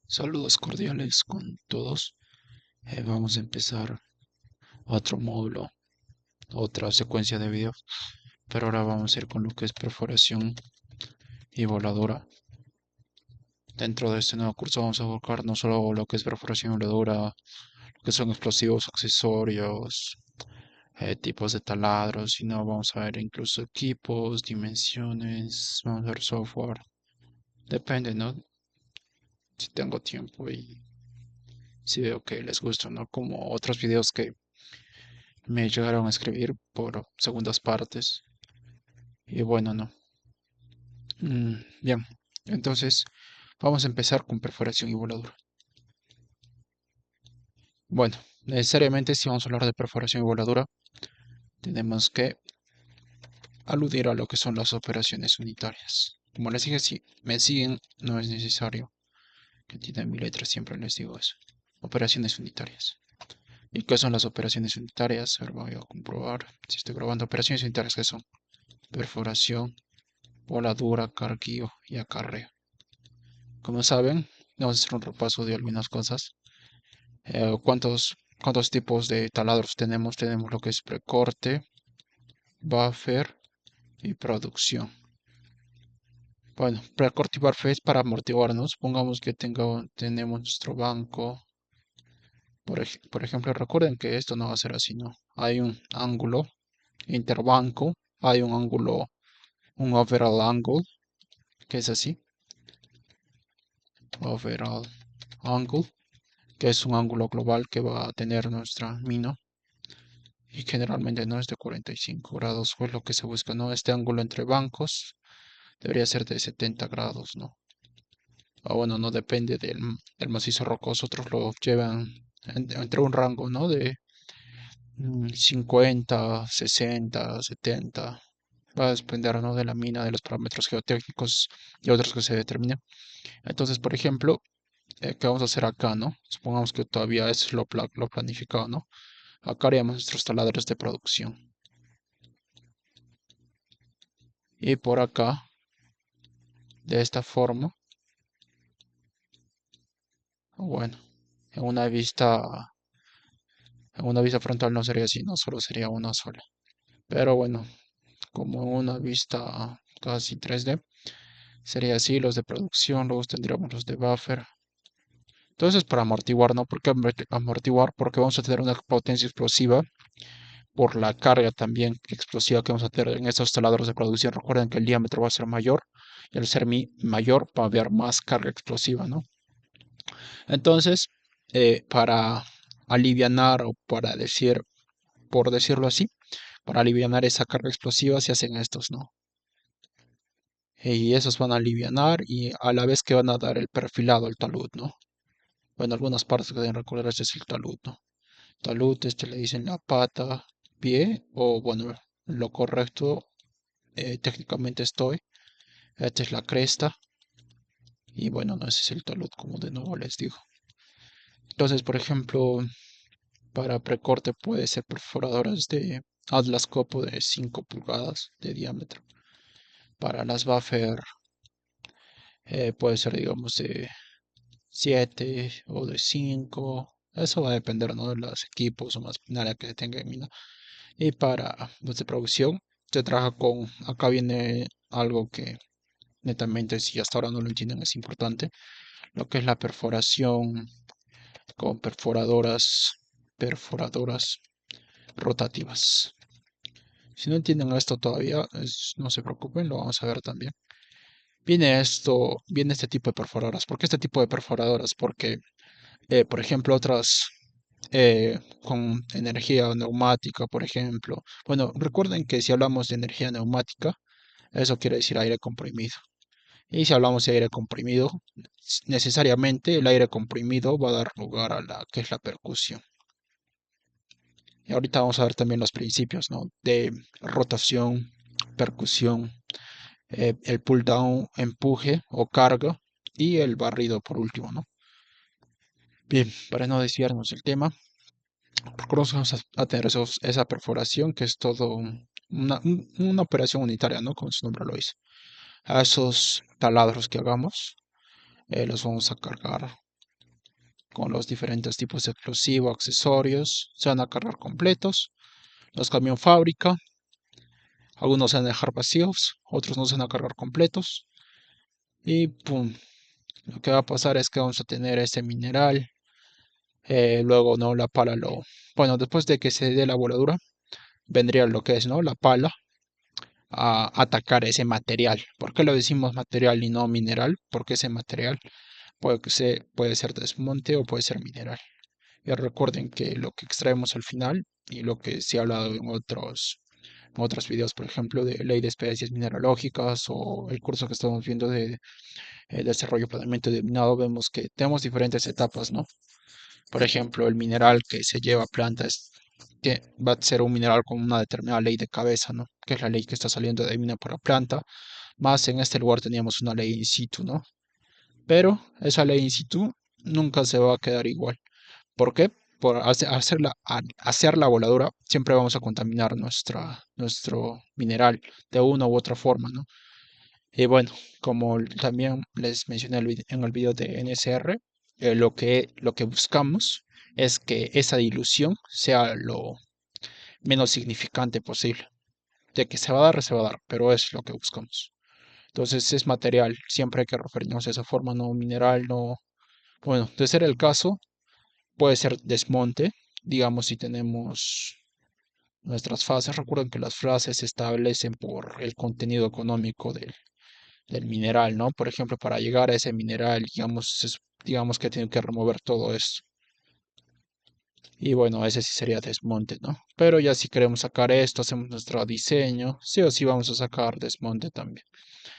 Saludos cordiales con todos. Vamos a empezar otro módulo, otra secuencia de videos, pero ahora vamos a ir con lo que es perforación y voladura. Dentro de este nuevo curso vamos a buscar no solo lo que es perforación y voladura, lo que son explosivos, accesorios, tipos de taladros, sino vamos a ver incluso equipos, dimensiones, vamos a ver software. Depende, ¿no? Si tengo tiempo y si veo que les gusta, ¿no? Como otros videos que me llegaron a escribir por segundas partes. Y bueno, no. Bien, entonces vamos a empezar con perforación y voladura. Bueno, necesariamente si vamos a hablar de perforación y voladura, tenemos que aludir a lo que son las operaciones unitarias. Como les dije, si me siguen, no es necesario que entiendan mi letra, siempre les digo eso. Operaciones unitarias. ¿Y qué son las operaciones unitarias? A ver, voy a comprobar si estoy grabando. Operaciones unitarias, ¿qué son? Perforación, voladura, carguío y acarreo. Como saben, vamos a hacer un repaso de algunas cosas. ¿Cuántos tipos de taladros tenemos? Tenemos lo que es precorte, buffer y producción. Bueno, precorte y buffer es para amortiguarnos. Supongamos que tenemos nuestro banco. Por ejemplo, recuerden que esto no va a ser así, ¿no? Hay un ángulo interbanco, hay un ángulo, un overall angle, que es así. Overall angle, que es un ángulo global que va a tener nuestra mina. Y generalmente no es de 45 grados, pues lo que se busca, ¿no? Este ángulo entre bancos debería ser de 70 grados, ¿no? O bueno, no depende del macizo rocoso, otros lo llevan entre un rango, ¿no? De 50, 60, 70. Va a depender, ¿no? De la mina, de los parámetros geotécnicos y otros que se determinen. Entonces, por ejemplo, ¿qué vamos a hacer acá, no? Supongamos que todavía es lo planificado, ¿no? Acá haríamos nuestros taladros de producción. Y por acá, de esta forma, bueno, en una vista, en una vista frontal no sería así, no solo sería una sola. Pero bueno, como en una vista casi 3D, sería así los de producción, luego tendríamos los de buffer. Entonces, para amortiguar, ¿no? ¿Por qué amortiguar? Porque vamos a tener una potencia explosiva por la carga también explosiva que vamos a tener en estos taladros de producción. Recuerden que el diámetro va a ser mayor y al ser mayor va a haber más carga explosiva, ¿no? Entonces, para alivianar o para decir, por decirlo así, para alivianar esa carga explosiva se hacen estos, ¿no? Y esos van a alivianar y a la vez que van a dar el perfilado al talud, ¿no? Bueno, algunas partes que deben recordar este es el talud, ¿no? Talud, este le dicen la pata, pie, o bueno, lo correcto, técnicamente estoy. Esta es la cresta. Y bueno, no, ese es el talud, como de nuevo les digo. Entonces, por ejemplo, para precorte puede ser perforadoras de Atlas Coppo de 5 pulgadas de diámetro. Para las buffer puede ser, digamos, de 7 o de 5. Eso va a depender, ¿no? De los equipos o más área que tenga en mina. Y para los de producción se trabaja con, acá viene algo que netamente si hasta ahora no lo entienden es importante, lo que es la perforación con perforadoras rotativas. Si no entienden esto todavía, no se preocupen, lo vamos a ver también. Viene este tipo de perforadoras. ¿Por qué este tipo de perforadoras? Porque, por ejemplo, otras con energía neumática, por ejemplo. Bueno, recuerden que si hablamos de energía neumática, eso quiere decir aire comprimido. Y si hablamos de aire comprimido, necesariamente el aire comprimido va a dar lugar a la que es la percusión. Y ahorita vamos a ver también los principios, ¿no? De rotación, percusión, el pull down, empuje o carga y el barrido por último, ¿no? Bien, para no desviarnos del tema, vamos a tener esa perforación que es todo una operación unitaria, ¿no? Como su nombre lo dice. A esos taladros que hagamos, los vamos a cargar. con los diferentes tipos de explosivo, accesorios, se van a cargar completos. Los camión fábrica, algunos se van a dejar vacíos, otros no se van a cargar completos. Y pum, lo que va a pasar es que vamos a tener ese mineral. Luego, ¿no? La pala lo... Bueno, después de que se dé la voladura, vendría lo que es, ¿no? La pala a atacar ese material. ¿Por qué lo decimos material y no mineral? Porque ese material puede ser desmonte o puede ser mineral. Y recuerden que lo que extraemos al final y lo que se ha hablado en otros videos, por ejemplo, de ley de especies mineralógicas o el curso que estamos viendo de desarrollo planeamiento de minado, vemos que tenemos diferentes etapas, ¿no? Por ejemplo, el mineral que se lleva a plantas que va a ser un mineral con una determinada ley de cabeza, ¿no? Que es la ley que está saliendo de mina por la planta. Más en este lugar teníamos una ley in situ, ¿no? Pero esa ley in situ nunca se va a quedar igual. ¿Por qué? Por hacer la voladura, siempre vamos a contaminar nuestro mineral de una u otra forma, ¿no? Y bueno, como también les mencioné en el video de NSR, lo que buscamos es que esa dilución sea lo menos significante posible. De que se va a dar, se va a dar, pero es lo que buscamos. Entonces es material, siempre hay que referirnos de esa forma, no mineral, no... Bueno, de ser el caso, puede ser desmonte, digamos si tenemos nuestras fases. Recuerden que las fases se establecen por el contenido económico del mineral, ¿no? Por ejemplo, para llegar a ese mineral, digamos que tiene que remover todo esto. Y bueno, ese sí sería desmonte, ¿no? Pero ya si queremos sacar esto, hacemos nuestro diseño, sí o sí vamos a sacar desmonte también.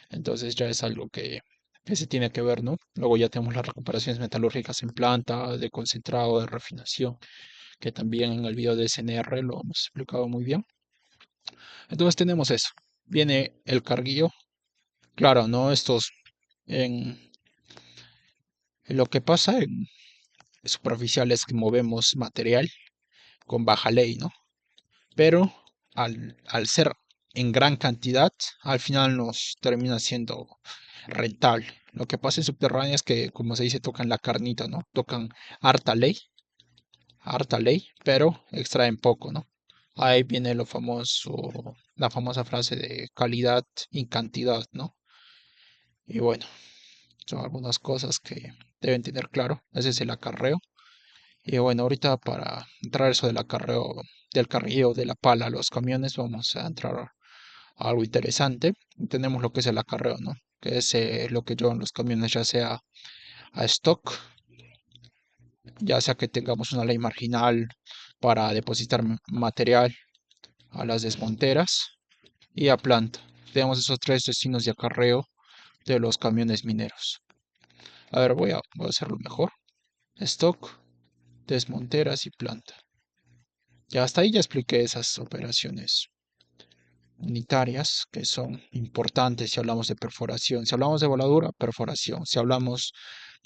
Entonces ya es algo que se tiene que ver, ¿no? Luego ya tenemos las recuperaciones metalúrgicas en planta, de concentrado, de refinación, que también en el video de SNR lo hemos explicado muy bien. Entonces tenemos eso. Viene el carguillo. Claro, ¿no? En, en lo que pasa en superficial es que movemos material con baja ley, ¿no? Pero al ser en gran cantidad, al final nos termina siendo rentable. Lo que pasa en subterránea es que, como se dice, tocan la carnita, ¿no? Tocan harta ley, harta ley, pero extraen poco, ¿no? Ahí viene la famosa frase de calidad y cantidad, ¿no? Y bueno, son algunas cosas que deben tener claro. Ese es el acarreo. Y bueno, ahorita para entrar eso del carrillo de la pala a los camiones, vamos a entrar a algo interesante. Tenemos lo que es el acarreo, ¿no? Que es lo que llevan los camiones, ya sea a stock, ya sea que tengamos una ley marginal para depositar material a las desmonteras y a planta. Tenemos esos tres destinos de acarreo de los camiones mineros. A ver, voy a hacerlo mejor. Stock, desmonteras y planta. Ya hasta ahí ya expliqué esas operaciones unitarias que son importantes si hablamos de perforación. Si hablamos de voladura, perforación. Si hablamos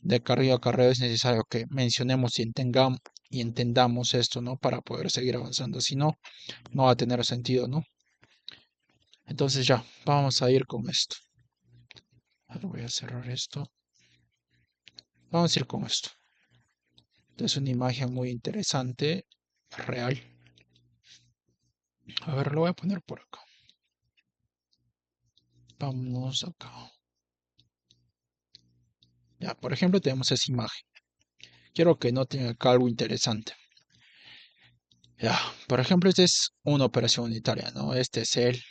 de carril a carril, es necesario que mencionemos y entendamos esto, ¿no? Para poder seguir avanzando. Si no, no va a tener sentido, ¿no? Entonces ya, vamos a ir con esto. Ahora voy a cerrar esto. Vamos a ir con esto. Es una imagen muy interesante, real. A ver, lo voy a poner por acá. Vamos acá. Ya, por ejemplo, tenemos esa imagen. Quiero que noten acá algo interesante. Ya, por ejemplo, esta es una operación unitaria, ¿no? Este es el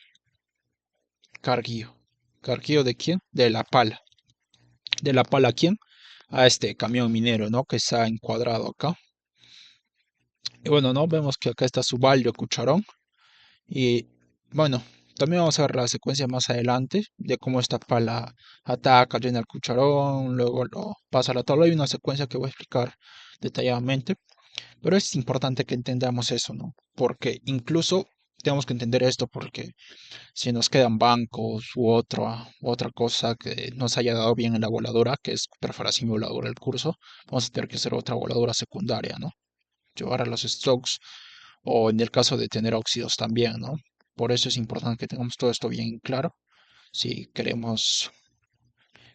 carguillo. ¿Carguillo de quién? De la pala. ¿De la pala a quién? A este camión minero, ¿no? Que está encuadrado acá. Y bueno, ¿no? Vemos que acá está su balde cucharón. Y bueno, también vamos a ver la secuencia más adelante de cómo esta pala ataca, llena el cucharón, luego lo pasa a la tabla. Hay una secuencia que voy a explicar detalladamente. Pero es importante que entendamos eso, ¿no? Porque incluso tenemos que entender esto porque si nos quedan bancos u otra cosa que nos haya dado bien en la voladora, que es perforación y voladura el curso, vamos a tener que hacer otra voladura secundaria, ¿no? Llevar a los strokes o en el caso de tener óxidos también, ¿no? Por eso es importante que tengamos todo esto bien claro si queremos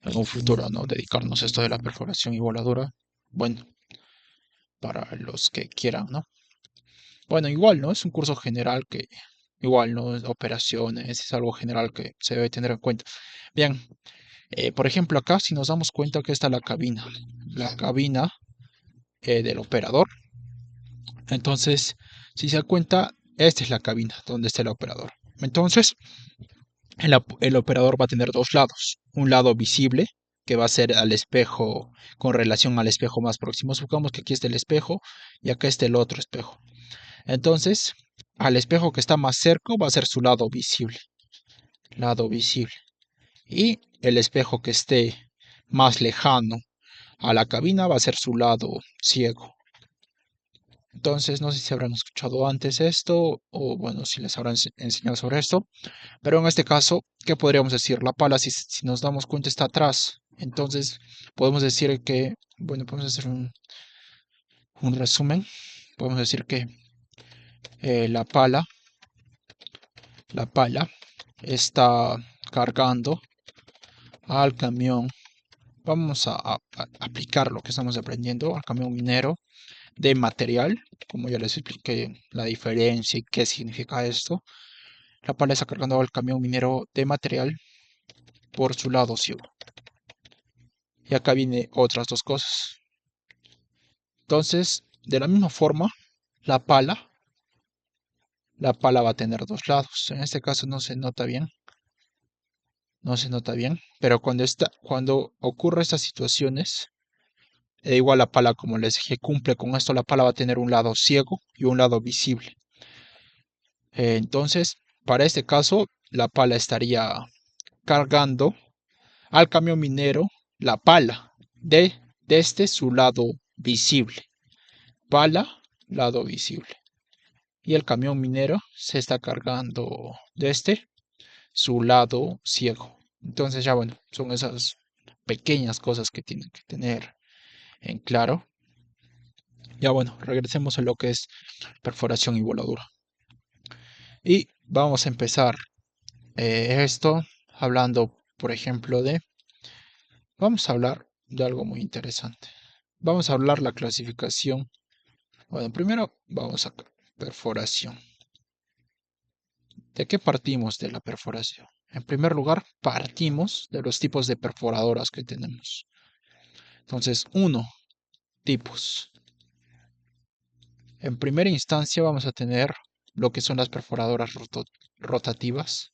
en un futuro, ¿no? Dedicarnos a esto de la perforación y voladura. Bueno. para los que quieran, ¿no? Bueno, igual, ¿no? Es un curso general que igual, ¿no? Operaciones, es algo general que se debe tener en cuenta. Bien, por ejemplo, acá si nos damos cuenta que está la cabina del operador. Entonces, si se da cuenta, esta es la cabina donde está el operador. Entonces, el operador va a tener dos lados. Un lado visible, que va a ser al espejo con relación al espejo más próximo. Supongamos que aquí está el espejo y acá está el otro espejo. Entonces, al espejo que está más cerca va a ser su lado visible. Lado visible. Y el espejo que esté más lejano a la cabina va a ser su lado ciego. Entonces, no sé si habrán escuchado antes esto o bueno, si les habrán enseñado sobre esto. Pero en este caso, ¿qué podríamos decir? La pala, si nos damos cuenta, está atrás. Entonces, podemos decir que, bueno, podemos hacer un resumen. Podemos decir que eh, la pala, la pala está cargando al camión. Vamos a aplicar lo que estamos aprendiendo al camión minero de material, como ya les expliqué la diferencia y qué significa esto. La pala está cargando al camión minero de material por su lado ciego. Y acá viene otras dos cosas. Entonces, de la misma forma, la la pala va a tener dos lados. En este caso no se nota bien, no se nota bien, pero cuando ocurre estas situaciones, e igual la pala, como les dije, cumple con esto, la pala va a tener un lado ciego y un lado visible. Entonces, para este caso, la pala estaría cargando al camión minero la pala desde su lado visible. Pala, lado visible. Y el camión minero se está cargando desde su lado ciego. Entonces ya bueno, son esas pequeñas cosas que tienen que tener en claro. Ya bueno, regresemos a lo que es perforación y voladura. Y vamos a empezar esto hablando, por ejemplo, vamos a hablar de algo muy interesante. Vamos a hablar la clasificación. Bueno, primero vamos a perforación. ¿De qué partimos de la perforación? En primer lugar, partimos de los tipos de perforadoras que tenemos. Entonces, uno, tipos. En primera instancia vamos a tener lo que son las perforadoras rotativas.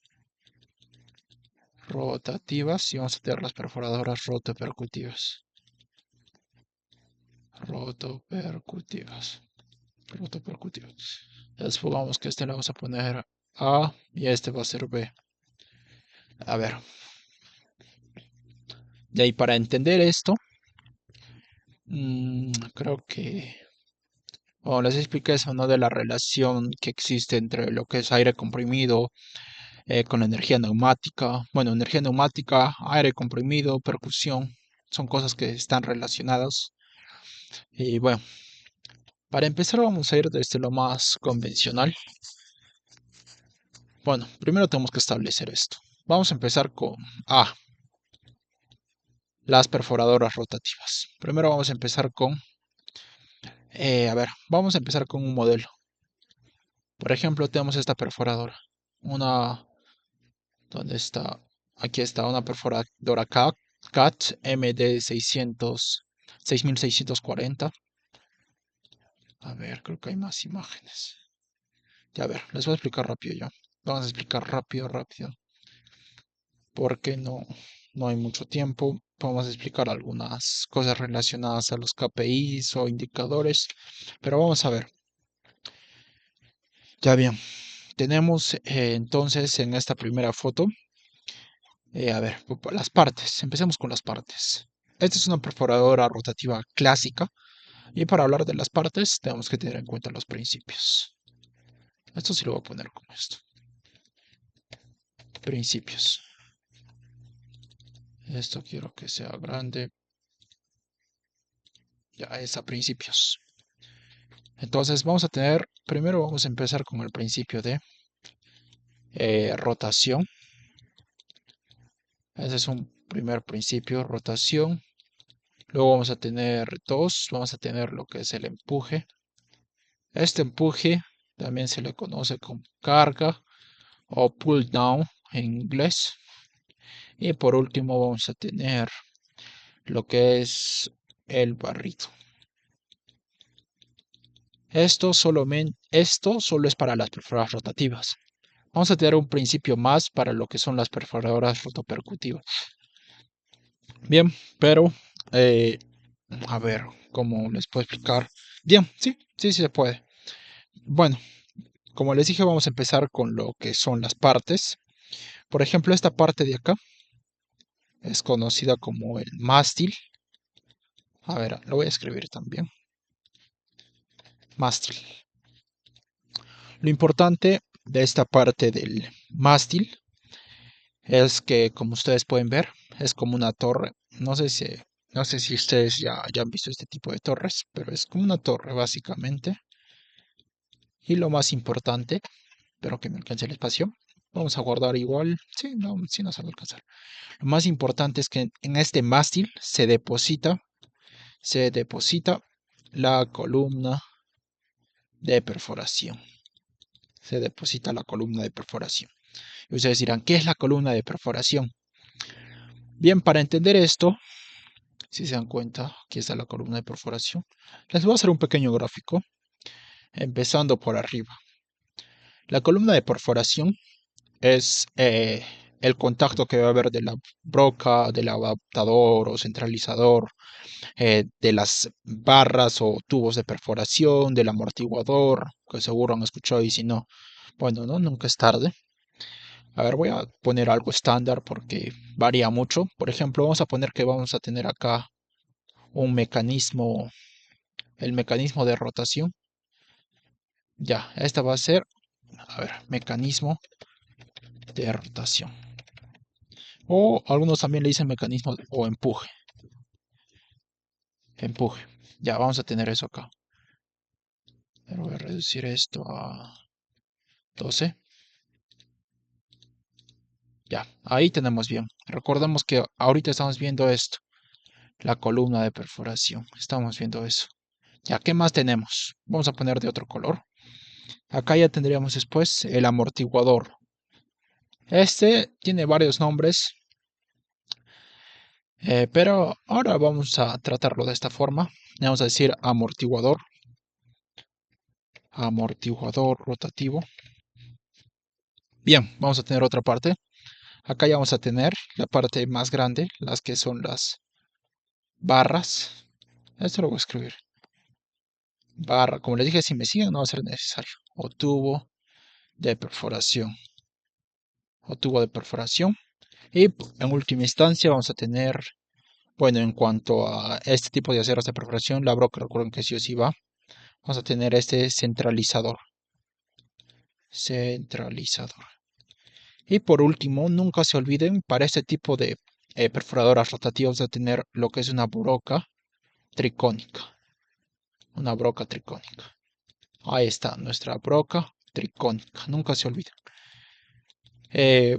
Rotativas y vamos a tener las perforadoras rotopercutivas. Rotopercutivas. Rotopercutivas. Después vamos que este le vamos a poner A y este va a ser B. A ver. De ahí para entender esto, creo que bueno, les expliqué eso, ¿no? De la relación que existe entre lo que es aire comprimido con la energía neumática. Bueno, energía neumática, aire comprimido, percusión, son cosas que están relacionadas. Y bueno, para empezar vamos a ir desde lo más convencional. Bueno, primero tenemos que establecer esto. Vamos a empezar con A, las perforadoras rotativas. Primero vamos a empezar con, a ver, vamos a empezar con un modelo. Por ejemplo, tenemos esta perforadora. Una ¿Dónde está? Aquí está una perforadora CAT MD 6640. A ver, creo que hay más imágenes. Ya, a ver, les voy a explicar rápido ya. Vamos a explicar rápido, porque no hay mucho tiempo. Vamos a explicar algunas cosas relacionadas a los KPIs o indicadores. Pero vamos a ver. Ya bien, tenemos entonces en esta primera foto. A ver, las partes. Empecemos con las partes. Esta es una perforadora rotativa clásica y para hablar de las partes tenemos que tener en cuenta los principios. Esto sí lo voy a poner como esto. Principios. Esto quiero que sea grande. Ya es a principios. Entonces primero vamos a empezar con el principio de rotación. Ese es un primer principio, rotación. Luego vamos a tener dos, vamos a tener lo que es el empuje. Este empuje también se le conoce como carga o pull down en inglés. Y por último vamos a tener lo que es el barrido. Esto solo es para las perforadoras rotativas. Vamos a tener un principio más para lo que son las perforadoras rotopercutivas. Bien, pero a ver, ¿cómo les puedo explicar? Bien, sí se puede. Bueno, como les dije, vamos a empezar con lo que son las partes. Por ejemplo, esta parte de acá es conocida como el mástil. A ver, lo voy a escribir también. Mástil. Lo importante de esta parte del mástil es que, como ustedes pueden ver, es como una torre. No sé si ustedes ya han visto este tipo de torres, pero es como una torre básicamente. Y lo más importante, espero que me alcance el espacio. Vamos a guardar igual. Sí, no, sí nos va a alcanzar. Lo más importante es que en este mástil se deposita la columna de perforación. Se deposita la columna de perforación. Y ustedes dirán, ¿qué es la columna de perforación? Bien, para entender esto, si se dan cuenta, aquí está la columna de perforación. Les voy a hacer un pequeño gráfico, empezando por arriba. La columna de perforación es el contacto que va a haber de la broca, del adaptador o centralizador, de las barras o tubos de perforación, del amortiguador, que seguro han escuchado y si no, bueno, no, nunca es tarde. A ver, voy a poner algo estándar porque varía mucho. Por ejemplo, vamos a poner que vamos a tener acá un mecanismo, el mecanismo de rotación. Ya, esta va a ser, a ver, mecanismo de rotación. O algunos también le dicen mecanismo o empuje. Empuje. Ya, vamos a tener eso acá. Pero voy a reducir esto a 12. Ya, ahí tenemos bien. Recordemos que ahorita estamos viendo esto, la columna de perforación. Estamos viendo eso. Ya, ¿qué más tenemos? Vamos a poner de otro color. Acá ya tendríamos después el amortiguador. Este tiene varios nombres, pero ahora vamos a tratarlo de esta forma. Vamos a decir amortiguador rotativo. Bien, vamos a tener otra parte. Acá ya vamos a tener la parte más grande, las que son las barras. Esto lo voy a escribir. Barra, como les dije, si me siguen no va a ser necesario. O tubo de perforación. O tubo de perforación. Y en última instancia vamos a tener, bueno, en cuanto a este tipo de aceros de perforación, la broca, recuerden que sí o sí va. Vamos a tener este centralizador. Centralizador. Y por último, nunca se olviden, para este tipo de perforadoras rotativas de tener lo que es una broca tricónica. Una broca tricónica. Ahí está nuestra broca tricónica. Nunca se olviden. Eh,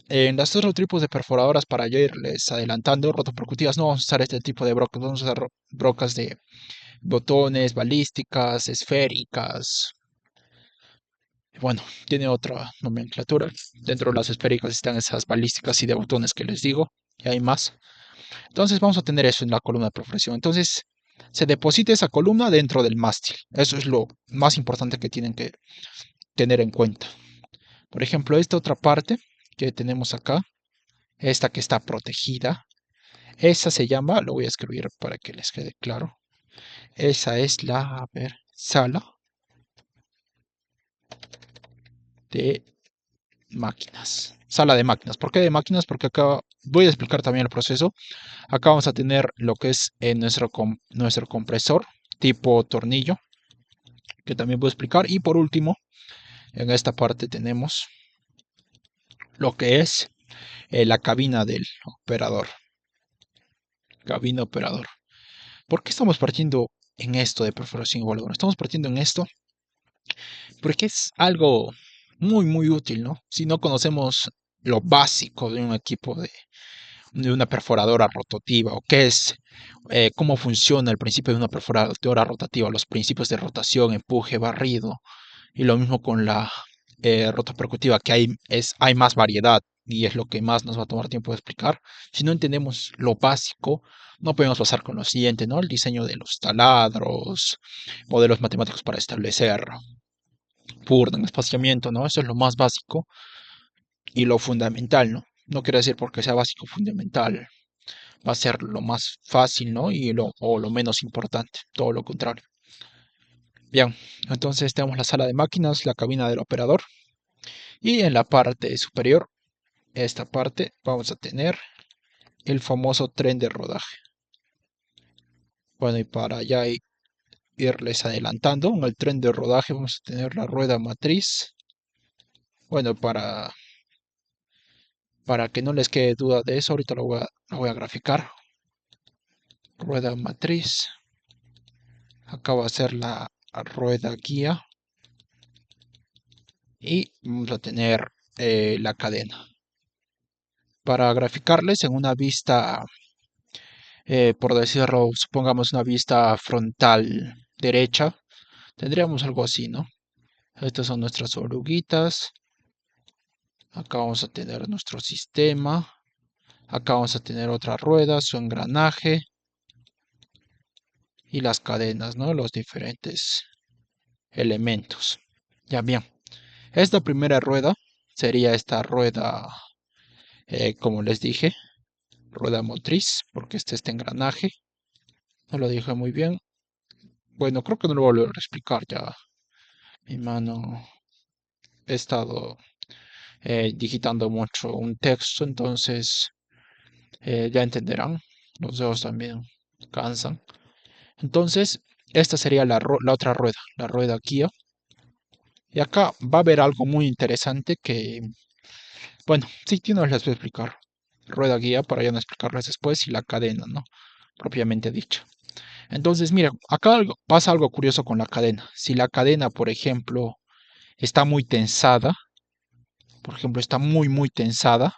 en las otros tipos de perforadoras, para yo irles adelantando, rotopercutivas, no vamos a usar este tipo de brocas. Vamos a usar brocas de botones, balísticas, esféricas. Bueno, tiene otra nomenclatura. Dentro de las esféricas están esas balísticas y de botones que les digo. Y hay más. Entonces vamos a tener eso en la columna de perforación. Entonces se deposita esa columna dentro del mástil. Eso es lo más importante que tienen que tener en cuenta. Por ejemplo, esta otra parte que tenemos acá, esta que está protegida, esa se llama, lo voy a escribir para que les quede claro. Esa es la, a ver, sala de máquinas. Sala de máquinas. ¿Por qué de máquinas? Porque acá voy a explicar también el proceso. Acá vamos a tener lo que es nuestro compresor tipo tornillo, que también voy a explicar. Y por último, en esta parte tenemos lo que es la cabina del operador. Cabina operador. ¿Por qué estamos partiendo en esto de perforación y boleto? Estamos partiendo en esto porque es algo muy útil, ¿no? Si no conocemos lo básico de un equipo de una perforadora rotativa o qué es, cómo funciona el principio de una perforadora rotativa, los principios de rotación, empuje, barrido, y lo mismo con la rotopercutiva, que hay más variedad y es lo que más nos va a tomar tiempo de explicar. Si no entendemos lo básico, no podemos pasar con lo siguiente, ¿no? El diseño de los taladros, modelos matemáticos para establecer Purdan, espaciamiento, ¿no? Eso es lo más básico y lo fundamental, ¿no? No quiere decir porque sea básico fundamental va a ser lo más fácil, ¿no? O lo menos importante, todo lo contrario. Bien, entonces tenemos la sala de máquinas, la cabina del operador y en la parte superior, esta parte, vamos a tener el famoso tren de rodaje. Bueno, y para ya irles adelantando, en el tren de rodaje vamos a tener la rueda matriz. Bueno, para que no les quede duda de eso, ahorita lo voy a graficar. Rueda matriz. Acá va a ser la rueda guía. Y vamos a tener la cadena. Para graficarles en una vista, por decirlo, supongamos una vista frontal derecha, tendríamos algo así, ¿no? Estas son nuestras oruguitas. Acá vamos a tener nuestro sistema. Acá vamos a tener otra rueda, su engranaje y las cadenas, ¿no? Los diferentes elementos. Ya bien. Esta primera rueda sería esta rueda, como les dije, rueda motriz, porque este engranaje. No lo dije muy bien. Bueno, creo que no lo voy a volver a explicar ya. Mi mano he estado digitando mucho un texto, entonces ya entenderán. Los dedos también cansan. Entonces, esta sería la otra rueda, la rueda guía. Y acá va a haber algo muy interesante que, bueno, sí, no les voy a explicar. Rueda guía para ya no explicarles después y la cadena, ¿no? Propiamente dicha. Entonces, mira, acá pasa algo curioso con la cadena. Si la cadena, por ejemplo, está muy tensada, por ejemplo, está muy tensada,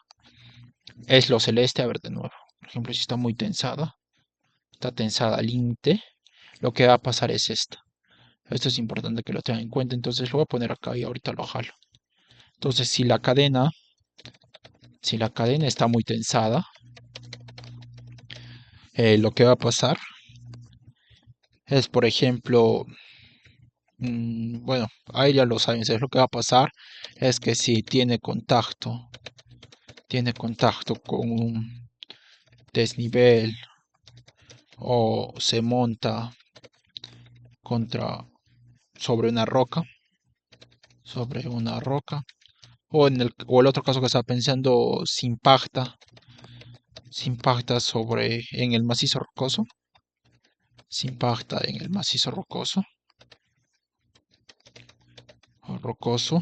es lo celeste, a ver de nuevo. Por ejemplo, si está tensada al límite, lo que va a pasar es esta. Esto es importante que lo tengan en cuenta, entonces lo voy a poner acá y ahorita lo jalo. Entonces, si la cadena está muy tensada, lo que va a pasar es, por ejemplo, bueno, ahí ya lo saben, ¿sabes? Lo que va a pasar es que si tiene contacto con un desnivel o se monta sobre una roca, o el otro caso que estaba pensando, se impacta en el macizo rocoso, rocoso,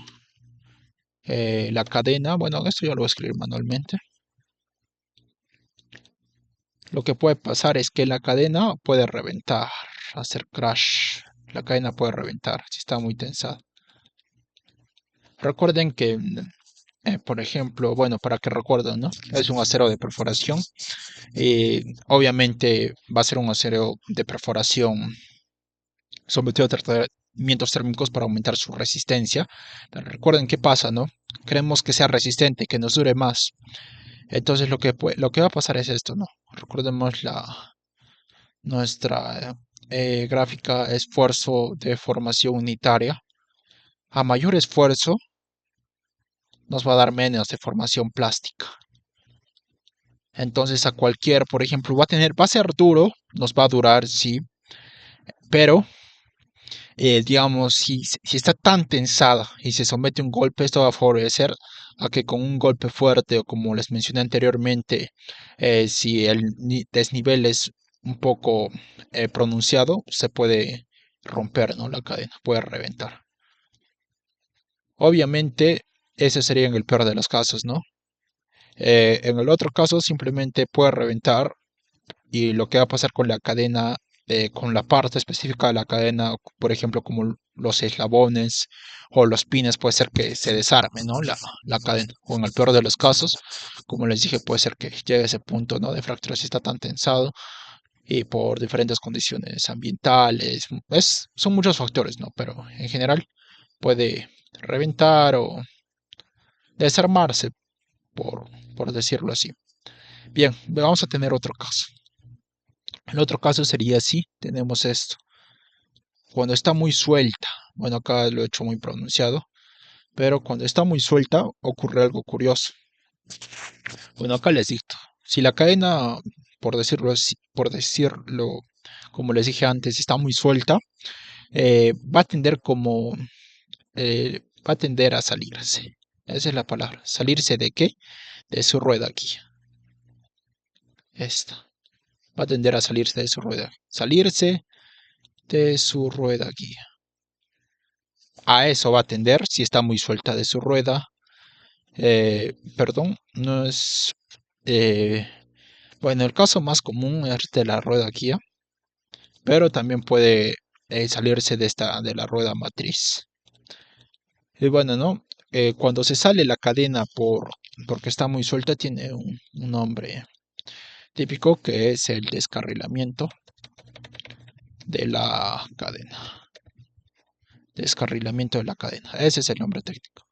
la cadena, bueno, esto ya lo voy a escribir manualmente. Lo que puede pasar es que la cadena puede reventar, hacer crash. La cadena puede reventar si está muy tensada. Recuerden que, por ejemplo, bueno, para que recuerden, ¿no? Es un acero de perforación. Obviamente va a ser un acero de perforación sometido a tratamientos térmicos para aumentar su resistencia. Pero recuerden qué pasa, ¿no? Queremos que sea resistente, que nos dure más. Entonces lo que va a pasar es esto, ¿no? Recordemos nuestra gráfica esfuerzo de formación unitaria. A mayor esfuerzo nos va a dar menos de formación plástica. Entonces por ejemplo, va a ser duro, nos va a durar, sí, pero digamos, si está tan tensada y se somete a un golpe, esto va a favorecer a que con un golpe fuerte o como les mencioné anteriormente, si el desnivel es un poco pronunciado, se puede romper, ¿no? La cadena puede reventar. Obviamente, ese sería en el peor de los casos, ¿no? En el otro caso, simplemente puede reventar y lo que va a pasar con la cadena con la parte específica de la cadena, por ejemplo, como los eslabones o los pines, puede ser que se desarme, ¿no? La cadena. O en el peor de los casos, como les dije, puede ser que llegue a ese punto, ¿no? De fractura si está tan tensado y por diferentes condiciones ambientales. Son muchos factores, ¿no? Pero en general puede reventar o desarmarse, por, por decirlo así. Bien, vamos a tener otro caso. El otro caso sería así, tenemos esto. Cuando está muy suelta, bueno, acá lo he hecho muy pronunciado, pero cuando está muy suelta ocurre algo curioso. Bueno, acá les dicto. Si la cadena, por decirlo, como les dije antes, está muy suelta, va a tender va a tender a salirse. Esa es la palabra. ¿Salirse de qué? De su rueda guía. Esta. Va a tender a salirse de su rueda. Salirse de su rueda guía. A eso va a tender si está muy suelta de su rueda. Perdón, no es... eh, bueno, el caso más común es de la rueda guía, pero también puede salirse de la rueda matriz. Y bueno, ¿no? Cuando se sale la cadena porque está muy suelta, tiene un nombre típico que es el descarrilamiento de la cadena. Descarrilamiento de la cadena. Ese es el nombre técnico.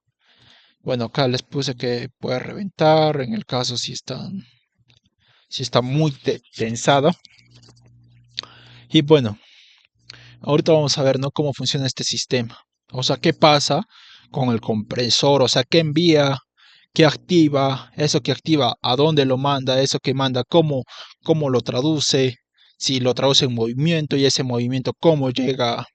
Bueno, acá les puse que puede reventar en el caso si está muy tensada. Y bueno, ahorita vamos a ver, ¿no? Cómo funciona este sistema. O sea, qué pasa con el compresor, o sea, qué envía, qué activa, eso que activa, a dónde lo manda, eso que manda, cómo lo traduce, si lo traduce en movimiento y ese movimiento cómo llega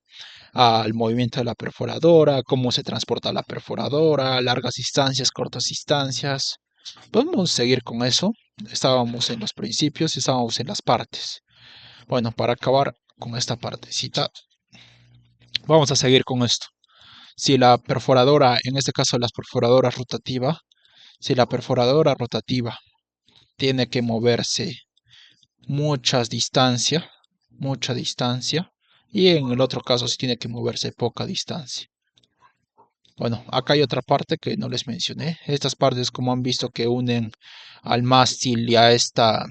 al movimiento de la perforadora, cómo se transporta la perforadora, largas distancias, cortas distancias. Podemos seguir con eso. Estábamos en los principios y estábamos en las partes. Bueno, para acabar con esta partecita, vamos a seguir con esto. Si la perforadora, en este caso la perforadora rotativa, si la perforadora rotativa tiene que moverse mucha distancia, y en el otro caso si tiene que moverse poca distancia. Bueno, acá hay otra parte que no les mencioné. Estas partes, como han visto, que unen al mástil y a esta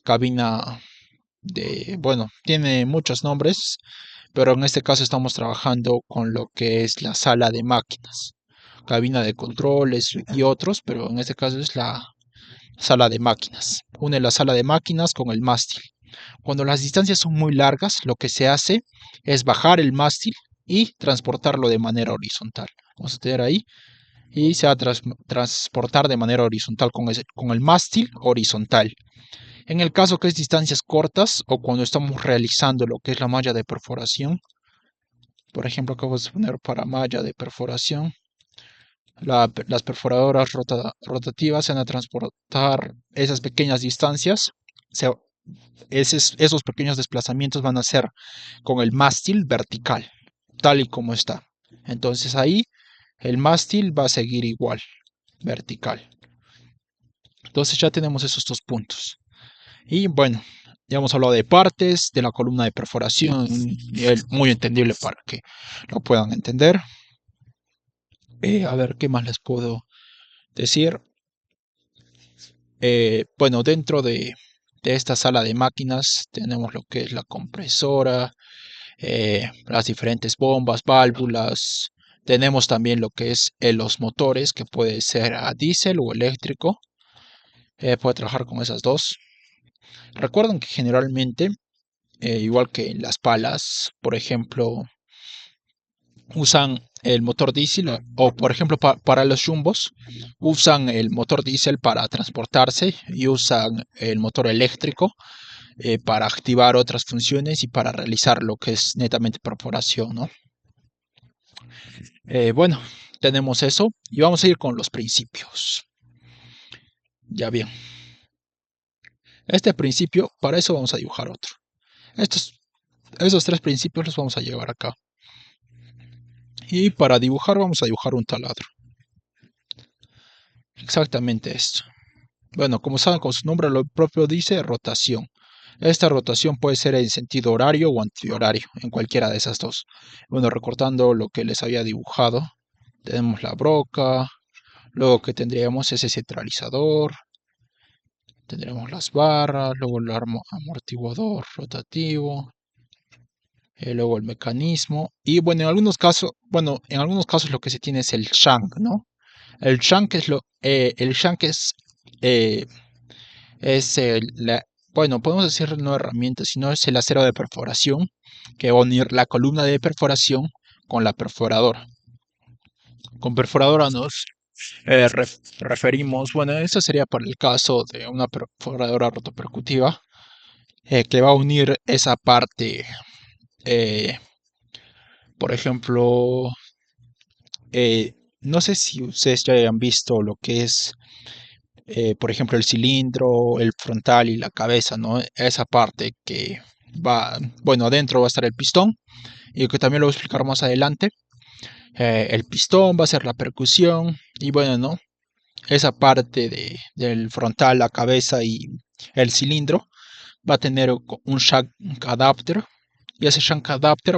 cabina bueno, tiene muchos nombres, pero en este caso estamos trabajando con lo que es la sala de máquinas, cabina de controles y otros, pero en este caso es la sala de máquinas. Une la sala de máquinas con el mástil. Cuando las distancias son muy largas, lo que se hace es bajar el mástil y transportarlo de manera horizontal. Vamos a tener ahí y se va a transportar de manera horizontal con el mástil horizontal. En el caso que es distancias cortas o cuando estamos realizando lo que es la malla de perforación, por ejemplo, acabo de poner para malla de perforación, las perforadoras rotativas se van a transportar esas pequeñas distancias. Esos pequeños desplazamientos van a ser con el mástil vertical, tal y como está. Entonces ahí el mástil va a seguir igual, vertical. Entonces ya tenemos esos dos puntos. Y bueno, ya hemos hablado de partes, de la columna de perforación, muy entendible para que lo puedan entender. A ver, ¿qué más les puedo decir? Bueno, dentro de esta sala de máquinas tenemos lo que es la compresora, las diferentes bombas, válvulas. Tenemos también lo que es los motores, que puede ser a diésel o eléctrico. Puede trabajar con esas dos. Recuerden que generalmente, igual que en las palas, por ejemplo, usan el motor diésel o por ejemplo para los jumbos usan el motor diésel para transportarse y usan el motor eléctrico para activar otras funciones y para realizar lo que es netamente perforación, ¿no? Bueno, tenemos eso y vamos a ir con los principios. Ya bien, este principio, para eso vamos a dibujar otro. Esos tres principios los vamos a llevar acá. Y para dibujar vamos a dibujar un taladro. Exactamente esto. Bueno, como saben, con su nombre lo propio dice rotación. Esta rotación puede ser en sentido horario o antihorario, en cualquiera de esas dos. Bueno, recortando lo que les había dibujado, tenemos la broca, luego que tendríamos ese centralizador, tendremos las barras, luego el amortiguador rotativo, luego el mecanismo y bueno, en algunos casos lo que se tiene es el shank, ¿no? El shank eh, es bueno, podemos decir no herramienta, sino es el acero de perforación que va a unir la columna de perforación con la perforadora. Con perforadora nos referimos, bueno, esto sería para el caso de una perforadora rotopercutiva que va a unir esa parte, eh, por ejemplo, no sé si ustedes ya hayan visto lo que es, por ejemplo, el cilindro, el frontal y la cabeza, ¿no? Esa parte que va, bueno, adentro va a estar el pistón y que también lo voy a explicar más adelante. El pistón va a ser la percusión y bueno, ¿no? Esa parte del frontal, la cabeza y el cilindro va a tener un shank adapter y ese shank adapter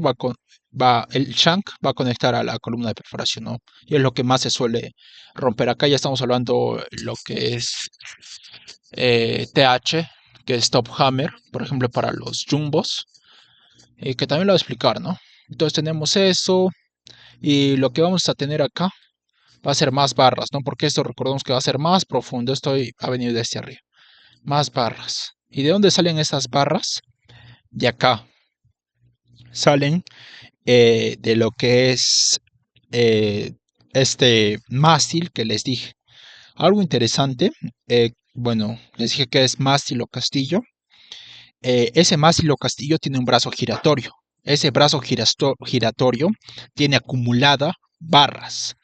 el shank va a conectar a la columna de perforación, ¿no? Y es lo que más se suele romper. Acá ya estamos hablando lo que es TH, que es top hammer, por ejemplo, para los jumbos, que también lo voy a explicar, ¿no? Entonces tenemos eso y lo que vamos a tener acá va a ser más barras, ¿no? Porque esto recordemos que va a ser más profundo, esto va a venir desde arriba. Más barras. ¿Y de dónde salen esas barras? De acá. Salen de lo que es este mástil que les dije. Algo interesante, bueno, les dije que es mástil o castillo. Ese mástil o castillo tiene un brazo giratorio. Ese brazo giratorio tiene acumulada barras.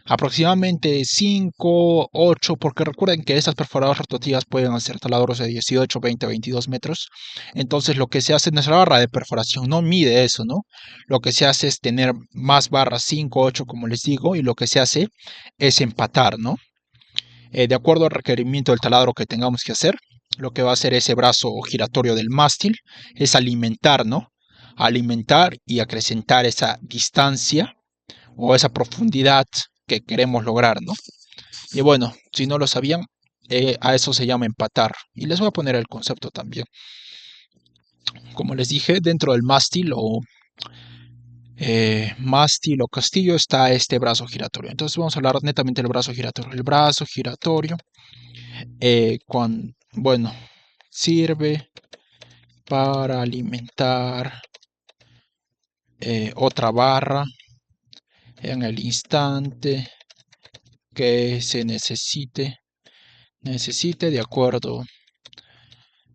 Aproximadamente 5, 8, porque recuerden que estas perforadoras rotativas pueden hacer taladros de 18, 20, 22 metros. Entonces lo que se hace en nuestra barra de perforación no mide eso, ¿no? Lo que se hace es tener más barras, 5, 8, como les digo, y lo que se hace es empatar, ¿no? De acuerdo al requerimiento del taladro que tengamos que hacer, lo que va a hacer ese brazo giratorio del mástil es alimentar, ¿no? Alimentar y acrecentar esa distancia o esa profundidad que queremos lograr, ¿no? Y bueno, si no lo sabían, a eso se llama empatar. Y les voy a poner el concepto también. Como les dije, dentro del mástil o castillo está este brazo giratorio. Entonces vamos a hablar netamente del brazo giratorio. El brazo giratorio, bueno, sirve para alimentar otra barra en el instante que se necesite de acuerdo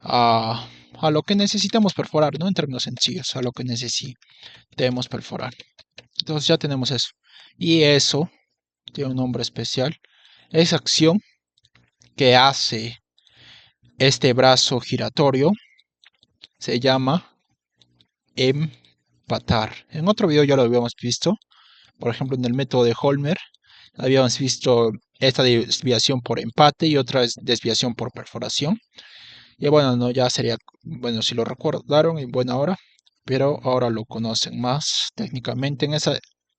a, a lo que necesitamos perforar, ¿no? En términos sencillos, a lo que necesitemos perforar. Entonces ya tenemos eso. Y eso tiene un nombre especial. Esa acción que hace este brazo giratorio se llama empatar. En otro video ya lo habíamos visto. Por ejemplo, en el método de Holmer habíamos visto esta desviación por empate y otra desviación por perforación. Y bueno, no, ya sería, bueno, si lo recordaron y buena hora, pero ahora lo conocen más técnicamente.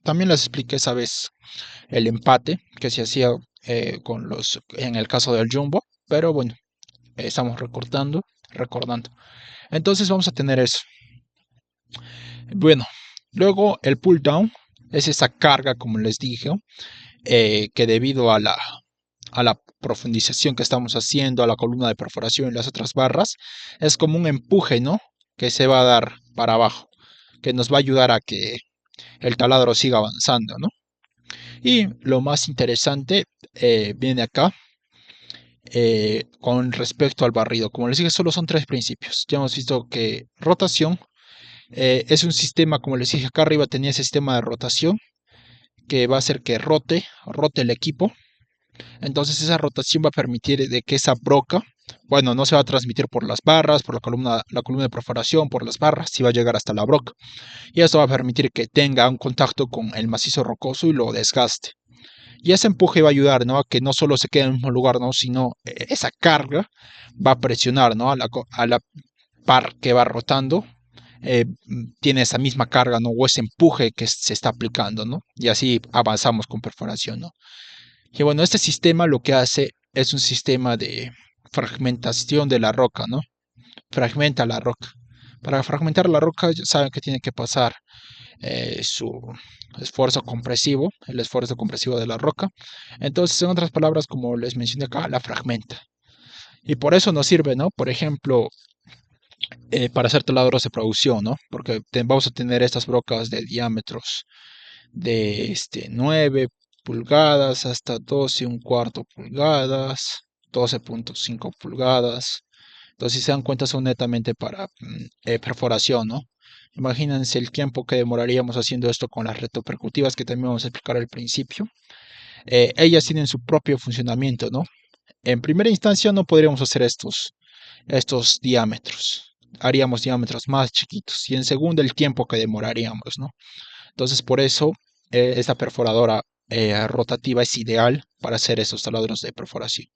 También les expliqué esa vez el empate que se hacía en el caso del jumbo, pero bueno, estamos recordando. Entonces vamos a tener eso. Bueno, luego el pull down es esa carga, como les dije, que debido a la profundización que estamos haciendo, a la columna de perforación y las otras barras, es como un empuje, ¿no? Que se va a dar para abajo, que nos va a ayudar a que el taladro siga avanzando, ¿no? Y lo más interesante viene acá con respecto al barrido. Como les dije, solo son 3 principios. Ya hemos visto que rotación es un sistema, como les dije acá arriba, tenía ese sistema de rotación que va a hacer que rote el equipo. Entonces esa rotación va a permitir de que esa broca, bueno, no se va a transmitir por las barras, por la columna de perforación, por las barras, sí va a llegar hasta la broca. Y esto va a permitir que tenga un contacto con el macizo rocoso y lo desgaste. Y ese empuje va a ayudar, ¿no? A que no solo se quede en el mismo lugar, ¿no? Sino esa carga va a presionar, ¿no? par que va rotando tiene esa misma carga, ¿no? O ese empuje que se está aplicando, ¿no? Y así avanzamos con perforación, ¿no? Y bueno, este sistema lo que hace es un sistema de fragmentación de la roca, ¿no? Fragmenta la roca. Para fragmentar la roca, ya saben que tiene que pasar su esfuerzo compresivo, el esfuerzo compresivo de la roca. Entonces, en otras palabras, como les mencioné acá, la fragmenta. Y por eso nos sirve, ¿no? Por ejemplo, para hacer taladros de producción, ¿no? Porque vamos a tener estas brocas de diámetros de 9 pulgadas hasta 12 1/4 pulgadas, 12.5 pulgadas. Entonces, si se dan cuenta, son netamente para perforación, ¿no? Imagínense el tiempo que demoraríamos haciendo esto con las retropercutivas que también vamos a explicar al principio. Ellas tienen su propio funcionamiento, ¿no? En primera instancia no podríamos hacer estos diámetros. Haríamos diámetros más chiquitos. Y en segunda, el tiempo que demoraríamos, ¿no? Entonces, por eso, esta perforadora rotativa es ideal para hacer estos taladros de perforación.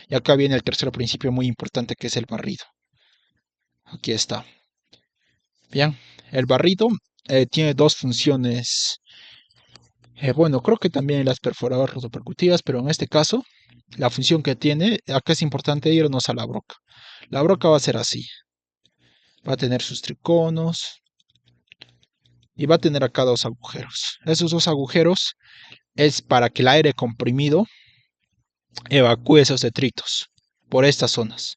Y acá viene el tercer principio muy importante, que es el barrido. Aquí está. Bien, el barrido tiene dos funciones. Bueno, creo que también las perforadoras rotopercutivas, pero en este caso, la función que tiene, acá es importante irnos a la broca. La broca va a ser así. Va a tener sus triconos y va a tener acá dos agujeros. Esos dos agujeros es para que el aire comprimido evacúe esos detritos por estas zonas.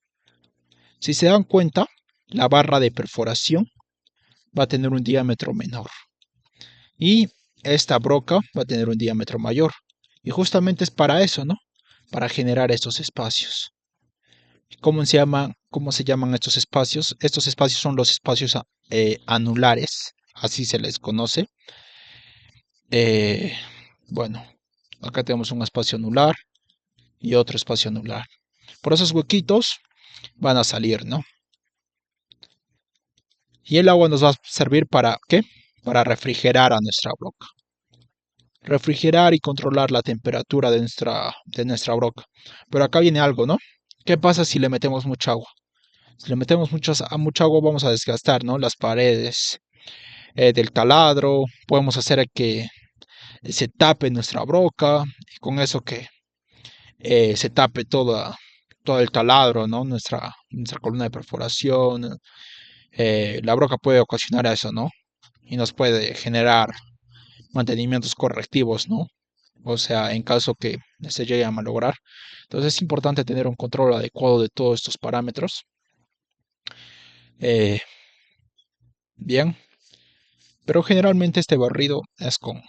Si se dan cuenta, la barra de perforación va a tener un diámetro menor y esta broca va a tener un diámetro mayor. Y justamente es para eso, ¿no? Para generar estos espacios. ¿Cómo se llaman estos espacios? Estos espacios son los espacios anulares, así se les conoce. Eh, bueno, acá tenemos un espacio anular y otro espacio anular. Por esos huequitos van a salir, ¿no? Y el agua nos va a servir para ¿qué? Para refrigerar a nuestra broca. Refrigerar y controlar la temperatura de nuestra broca. Pero acá viene algo, ¿no? ¿Qué pasa si le metemos mucha agua? Si le metemos mucha agua vamos a desgastar, ¿no? Las paredes del taladro. Podemos hacer que se tape nuestra broca. Y con eso que se tape todo el taladro, ¿no? Nuestra columna de perforación. La broca puede ocasionar eso, ¿no? Y nos puede generar mantenimientos correctivos, ¿no? O sea, en caso que se llegue a malograr. Entonces es importante tener un control adecuado de todos estos parámetros. Eh, bien, pero generalmente este barrido es con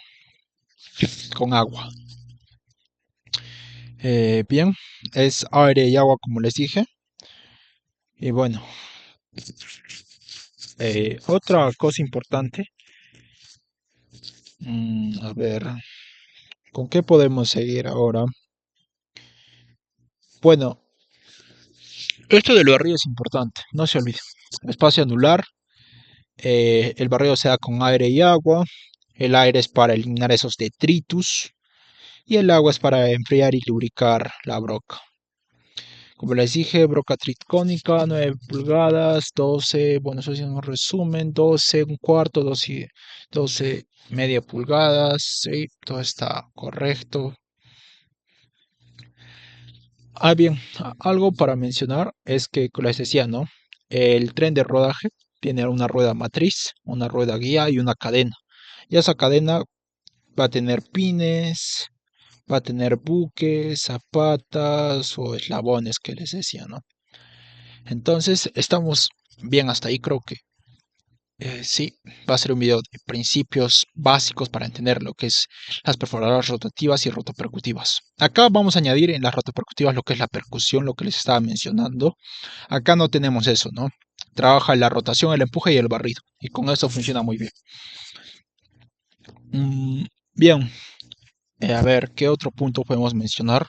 agua. Bien, es aire y agua como les dije. Y bueno, otra cosa importante. A ver, ¿con qué podemos seguir ahora? Bueno, esto del barrido es importante, no se olvide. Espacio anular, el barrido se da con aire y agua. El aire es para eliminar esos detritus y el agua es para enfriar y lubricar la broca. Como les dije, broca tricónica, 9 pulgadas, 12, bueno, eso es un resumen, 12 1/4, 12 media pulgadas, sí, todo está correcto. Bien, algo para mencionar es que, como les decía, ¿no? El tren de rodaje tiene una rueda matriz, una rueda guía y una cadena. Y esa cadena va a tener pines, va a tener buques, zapatas o eslabones que les decía, ¿no? Entonces, estamos bien hasta ahí, creo que sí, va a ser un video de principios básicos para entender lo que es las perforadoras rotativas y rotopercutivas. Acá vamos a añadir en las rotopercutivas lo que es la percusión, lo que les estaba mencionando. Acá no tenemos eso, ¿no? Trabaja la rotación, el empuje y el barrido. Y con eso funciona muy bien. Bien, a ver, ¿qué otro punto podemos mencionar?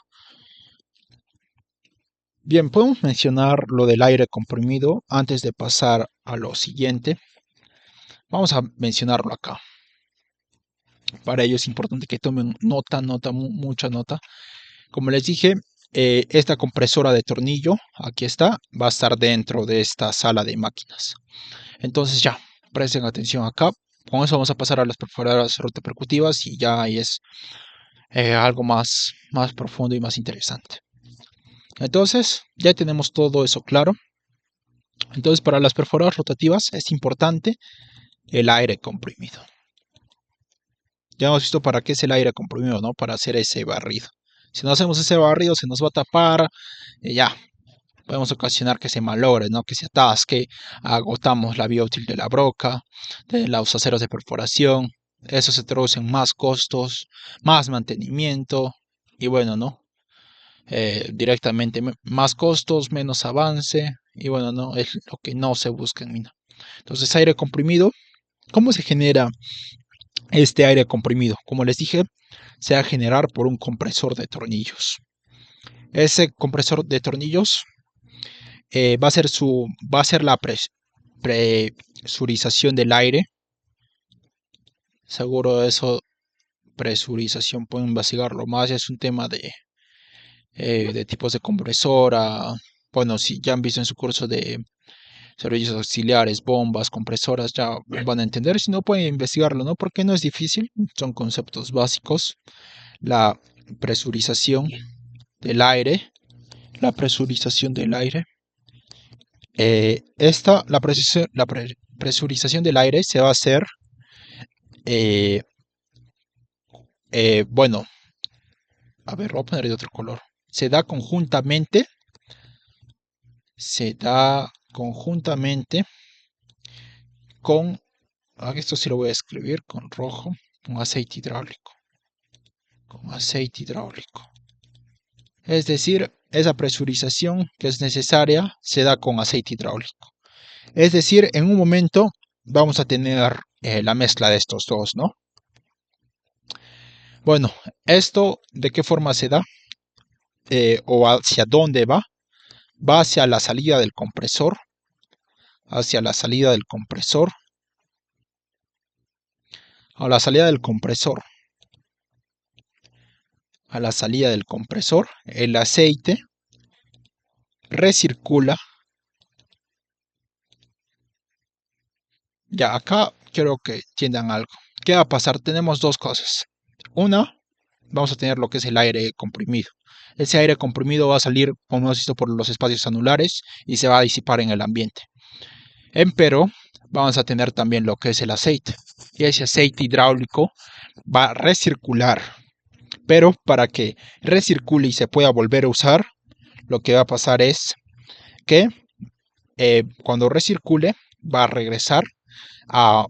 Bien, podemos mencionar lo del aire comprimido antes de pasar a lo siguiente. Vamos a mencionarlo acá. Para ello es importante que tomen nota, mucha nota. Como les dije, esta compresora de tornillo, aquí está, va a estar dentro de esta sala de máquinas. Entonces ya, presten atención acá. Con eso vamos a pasar a las perforadoras rotopercutivas y ya ahí es algo más profundo y más interesante. Entonces, ya tenemos todo eso claro. Entonces, para las perforadoras rotativas es importante el aire comprimido. Ya hemos visto para qué es el aire comprimido, ¿no? Para hacer ese barrido. Si no hacemos ese barrido, se nos va a tapar, ya, podemos ocasionar que se malogre, ¿no? Que se atasque, agotamos la vía útil de la broca, de los aceros de perforación. Eso se traduce en más costos, más mantenimiento y bueno, ¿no? Directamente más costos, menos avance y bueno, no es lo que no se busca en mina. Entonces, aire comprimido, ¿cómo se genera este aire comprimido? Como les dije, se va a generar por un compresor de tornillos. Ese compresor de tornillos va a ser la presurización del aire. Seguro eso, presurización, pueden investigarlo más. Es un tema de tipos de compresora. Bueno, si ya han visto en su curso de servicios auxiliares, bombas, compresoras, ya van a entender. Si no, pueden investigarlo, ¿no? Porque no es difícil, son conceptos básicos. La presurización del aire. La presurización del aire. La presurización del aire se va a hacer, eh, bueno, a ver, voy a poner de otro color. Se da conjuntamente con, esto sí lo voy a escribir con rojo, con aceite hidráulico. Con aceite hidráulico. Es decir, esa presurización que es necesaria se da con aceite hidráulico. Es decir, en un momento vamos a tener la mezcla de estos dos, ¿no? Bueno, ¿esto de qué forma se da? ¿O hacia dónde va? Va hacia la salida del compresor. Hacia la salida del compresor. A la salida del compresor. A la salida del compresor, el aceite recircula. Ya, acá quiero que entiendan algo. ¿Qué va a pasar? Tenemos dos cosas. Una, vamos a tener lo que es el aire comprimido. Ese aire comprimido va a salir, como hemos visto, por los espacios anulares y se va a disipar en el ambiente. Empero, vamos a tener también lo que es el aceite. Y ese aceite hidráulico va a recircular. Pero para que recircule y se pueda volver a usar, lo que va a pasar es que cuando recircule va a regresar a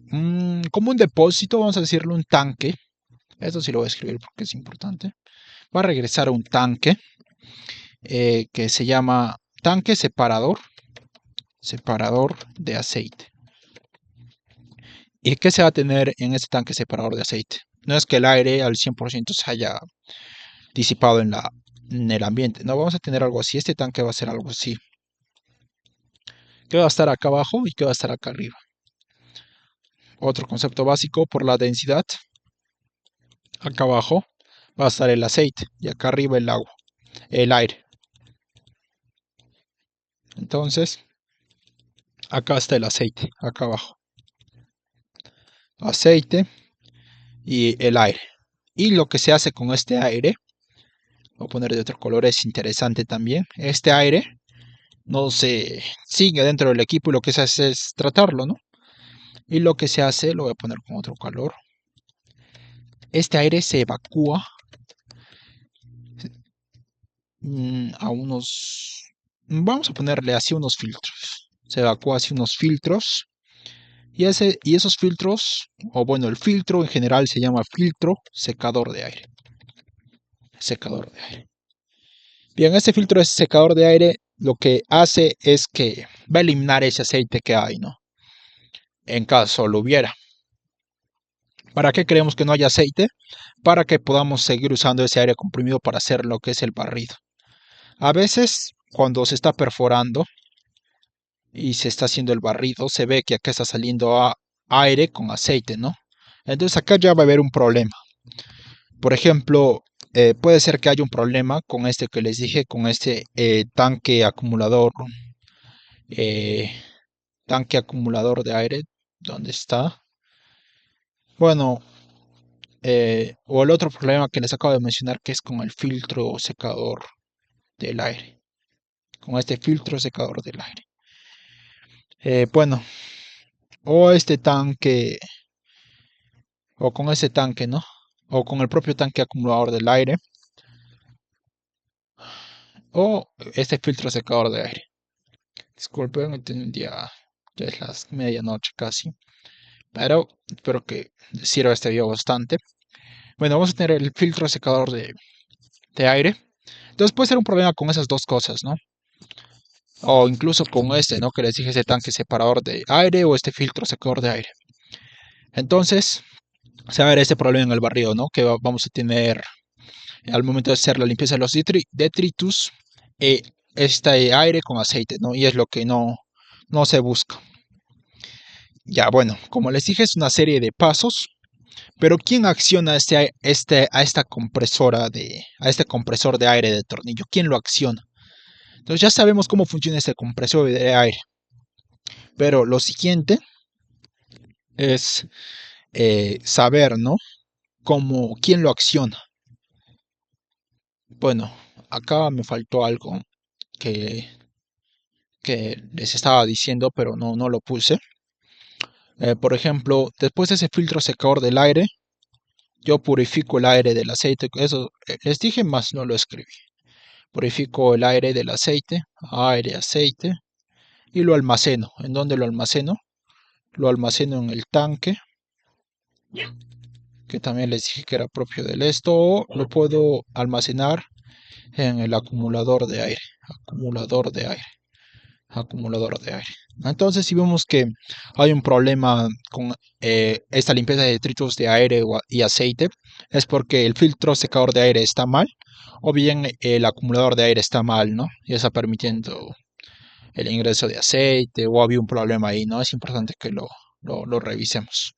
como un depósito, vamos a decirle un tanque. Esto sí lo voy a escribir porque es importante. Va a regresar a un tanque que se llama tanque separador de aceite. ¿Y qué se va a tener en este tanque separador de aceite? No es que el aire al 100% se haya disipado en el ambiente. No, vamos a tener algo así. Este tanque va a ser algo así. ¿Qué va a estar acá abajo y qué va a estar acá arriba? Otro concepto básico, por la densidad. Acá abajo va a estar el aceite y acá arriba el aire. Entonces, acá está el aceite, acá abajo. Aceite y el aire. Y lo que se hace con este aire, voy a poner de otro color, es interesante también. Este aire no se sigue dentro del equipo y lo que se hace es tratarlo, ¿no? Y lo que se hace, lo voy a poner con otro color. Este aire se evacúa a unos, vamos a ponerle así unos filtros. Se evacúa hacia unos filtros. Y esos filtros, o bueno, el filtro en general se llama filtro secador de aire. Secador de aire. Bien, este filtro de secador de aire lo que hace es que va a eliminar ese aceite que hay, ¿no? En caso lo hubiera. ¿Para qué queremos que no haya aceite? Para que podamos seguir usando ese aire comprimido para hacer lo que es el barrido. A veces, cuando se está perforando y se está haciendo el barrido, se ve que acá está saliendo aire con aceite, ¿no? Entonces acá ya va a haber un problema. Por ejemplo, puede ser que haya un problema con este que les dije, con este eh, tanque acumulador de aire. ¿Dónde está? Bueno, o el otro problema que les acabo de mencionar, que es con el filtro secador del aire, con este filtro secador del aire. Bueno, o este tanque, o con ese tanque, ¿no? O con el propio tanque acumulador del aire, o este filtro secador de aire. Disculpen, ya es las medianoche casi, pero espero que les sirva este video bastante. Bueno, vamos a tener el filtro secador de aire. Entonces puede ser un problema con esas dos cosas, ¿no? O incluso con este, ¿no? Que les dije, ese tanque separador de aire o este filtro secador de aire. Entonces, se va a ver este problema en el barrido, ¿no? Que vamos a tener al momento de hacer la limpieza de los detritus, este aire con aceite, ¿no? Y es lo que no se busca. Ya, bueno, como les dije, es una serie de pasos, pero ¿quién acciona a esta compresora a este compresor de aire de tornillo? ¿Quién lo acciona? Entonces ya sabemos cómo funciona este compresor de aire, pero lo siguiente es saber, ¿no? ¿Quién lo acciona? Bueno, acá me faltó algo que, que les estaba diciendo, pero no lo puse. Por ejemplo, después de ese filtro secador del aire, yo purifico el aire del aceite. Eso les dije, más no lo escribí. Purifico el aire del aceite, aceite, y lo almaceno. ¿En dónde lo almaceno? Lo almaceno en el tanque, que también les dije que era propio del esto, o lo puedo almacenar en el acumulador de aire, acumulador de aire, acumulador de aire. Entonces, si vemos que hay un problema con esta limpieza de detritos de aire y aceite, es porque el filtro secador de aire está mal, o bien el acumulador de aire está mal, ¿no? Y está permitiendo el ingreso de aceite, o había un problema ahí, ¿no? Es importante que lo revisemos.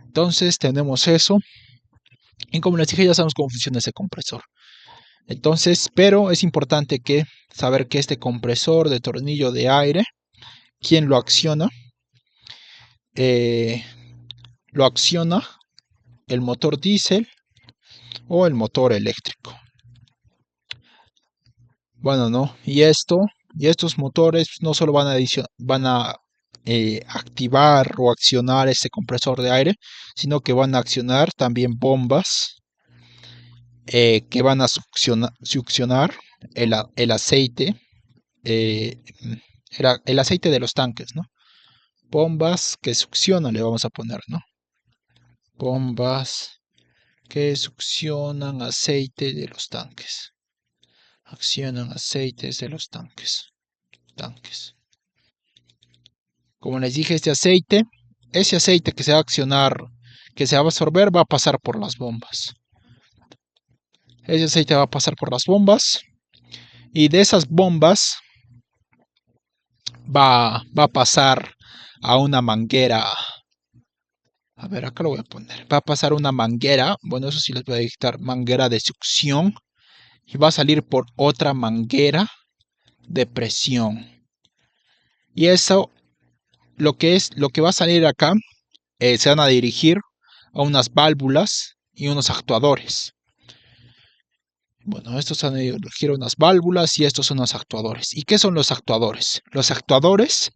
Entonces, tenemos eso. Y como les dije, ya sabemos cómo funciona ese compresor. Entonces, pero es importante saber que este compresor de tornillo de aire, ¿quién lo acciona? Lo acciona el motor diésel o el motor eléctrico. Bueno, ¿no? Y estos motores no solo van a activar o accionar este compresor de aire, sino que van a accionar también bombas que van a succionar el aceite, eh, el aceite de los tanques, ¿no? Bombas que succionan, le vamos a poner, ¿no? Bombas que succionan aceite de los tanques. Accionan aceites de los tanques. Como les dije, ese aceite que se va a accionar, que se va a absorber, va a pasar por las bombas. Ese aceite va a pasar por las bombas y de esas bombas va a pasar a una manguera. A ver, acá lo voy a poner. Va a pasar una manguera. Bueno, eso sí les voy a dictar. Manguera de succión. Y va a salir por otra manguera de presión. Y eso, lo que va a salir acá, se van a dirigir a unas válvulas y unos actuadores. Bueno, estos van a dirigir a unas válvulas y estos son los actuadores. ¿Y qué son los actuadores? Los actuadores,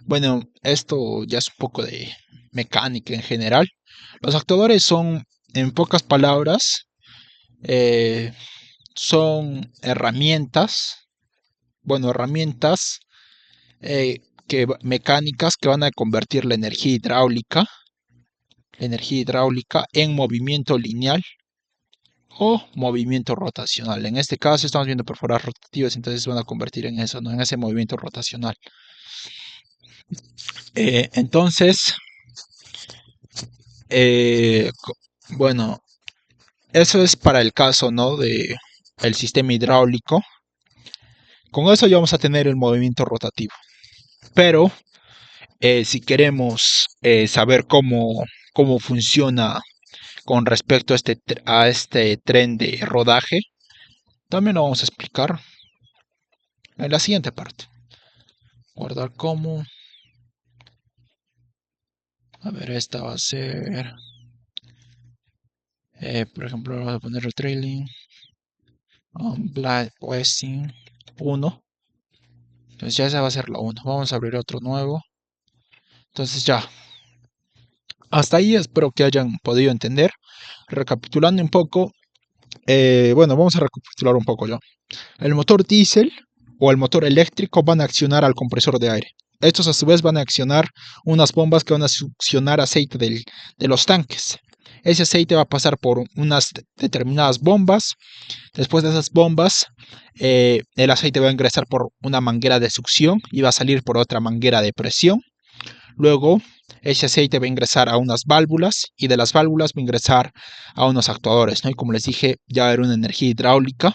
bueno, esto ya es un poco de mecánica en general. Los actuadores son, en pocas palabras, son herramientas, bueno, herramientas mecánicas que van a convertir la energía hidráulica en movimiento lineal o movimiento rotacional. En este caso estamos viendo perforadas rotativas, entonces se van a convertir en eso, ¿no? En ese movimiento rotacional. Entonces, bueno, eso es para el caso, ¿no? De el sistema hidráulico. Con eso ya vamos a tener el movimiento rotativo. Pero si queremos saber cómo funciona con respecto a este tren de rodaje, también lo vamos a explicar en la siguiente parte. Guardar como. A ver, esta va a ser. Por ejemplo, vamos a poner el trailing. Black Westing 1. Entonces ya esa va a ser la 1. Vamos a abrir otro nuevo. Entonces ya. Hasta ahí espero que hayan podido entender. Recapitulando un poco. Bueno, vamos a recapitular un poco ya. El motor diésel o el motor eléctrico van a accionar al compresor de aire. Estos a su vez van a accionar unas bombas que van a succionar aceite de los tanques. Ese aceite va a pasar por unas determinadas bombas. Después de esas bombas, el aceite va a ingresar por una manguera de succión y va a salir por otra manguera de presión. Luego, ese aceite va a ingresar a unas válvulas y de las válvulas va a ingresar a unos actuadores, ¿no? Y como les dije, ya va a haber una energía hidráulica